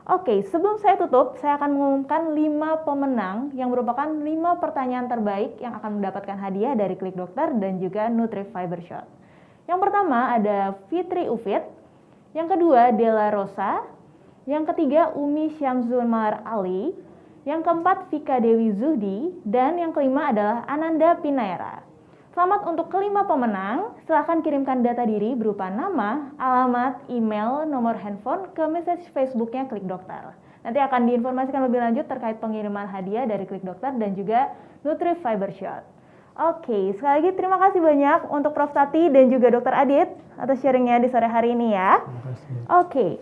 Speaker 1: Oke, sebelum saya tutup, saya akan mengumumkan 5 pemenang yang merupakan 5 pertanyaan terbaik yang akan mendapatkan hadiah dari Klik Dokter dan juga Nutrifiber Shot. Yang pertama ada Fitri Ufit, yang kedua Della Rosa, yang ketiga Umi Syamzulmar Ali, yang keempat Vika Dewi Zuhdi, dan yang kelima adalah Ananda Pinaera. Selamat untuk kelima pemenang, silahkan kirimkan data diri berupa nama, alamat, email, nomor handphone ke message Facebooknya Klik Dokter. Nanti akan diinformasikan lebih lanjut terkait pengiriman hadiah dari Klik Dokter dan juga Nutrifiber Shot. Oke, sekali lagi terima kasih banyak untuk Prof. Tati dan juga Dr. Adit atas sharingnya di sore hari ini ya. Oke,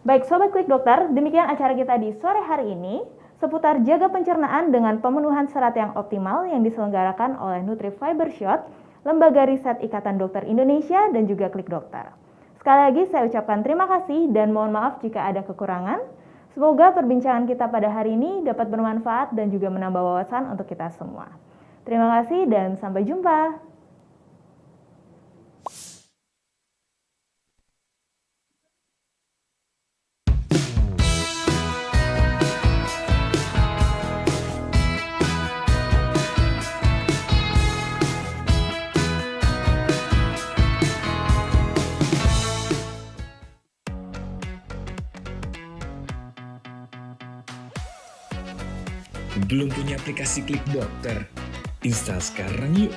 Speaker 1: baik Sobat Klik Dokter, demikian acara kita di sore hari ini seputar jaga pencernaan dengan pemenuhan serat yang optimal yang diselenggarakan oleh Nutrifiber Shot, Lembaga Riset Ikatan Dokter Indonesia dan juga Klik Dokter. Sekali lagi saya ucapkan terima kasih dan mohon maaf jika ada kekurangan. Semoga perbincangan kita pada hari ini dapat bermanfaat dan juga menambah wawasan untuk kita semua. Terima kasih dan sampai jumpa.
Speaker 4: Belum punya aplikasi Klik Dokter? Install sekarang yuk.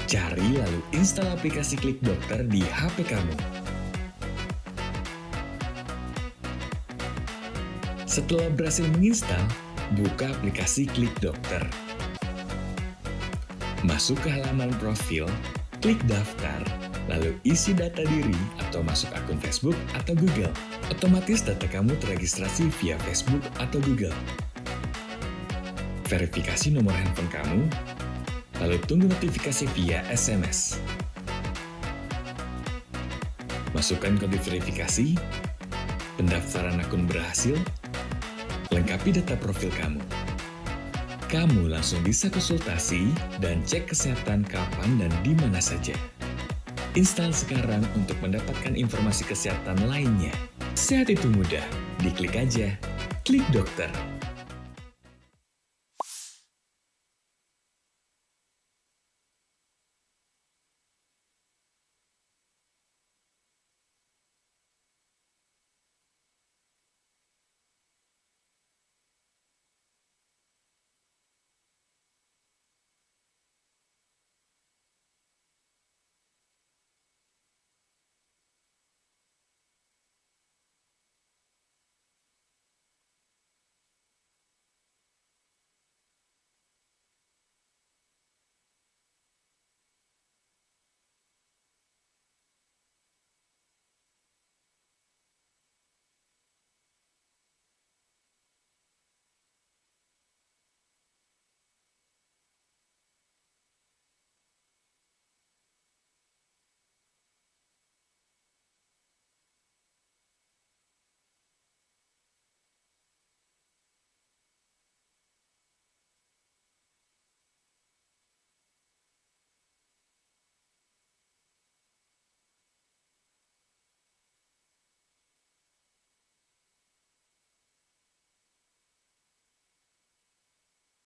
Speaker 4: Cari lalu install aplikasi Klik Dokter di HP kamu. Setelah berhasil menginstal, buka aplikasi Klik Dokter. Masuk ke halaman profil, klik daftar, lalu isi data diri atau masuk akun Facebook atau Google. Otomatis data kamu terregistrasi via Facebook atau Google. Verifikasi nomor handphone kamu, lalu tunggu notifikasi via SMS. Masukkan kode verifikasi, pendaftaran akun berhasil, lengkapi data profil kamu. Kamu langsung bisa konsultasi dan cek kesehatan kapan dan di mana saja. Install sekarang untuk mendapatkan informasi kesehatan lainnya. Sehat itu mudah, diklik aja. Klik Dokter.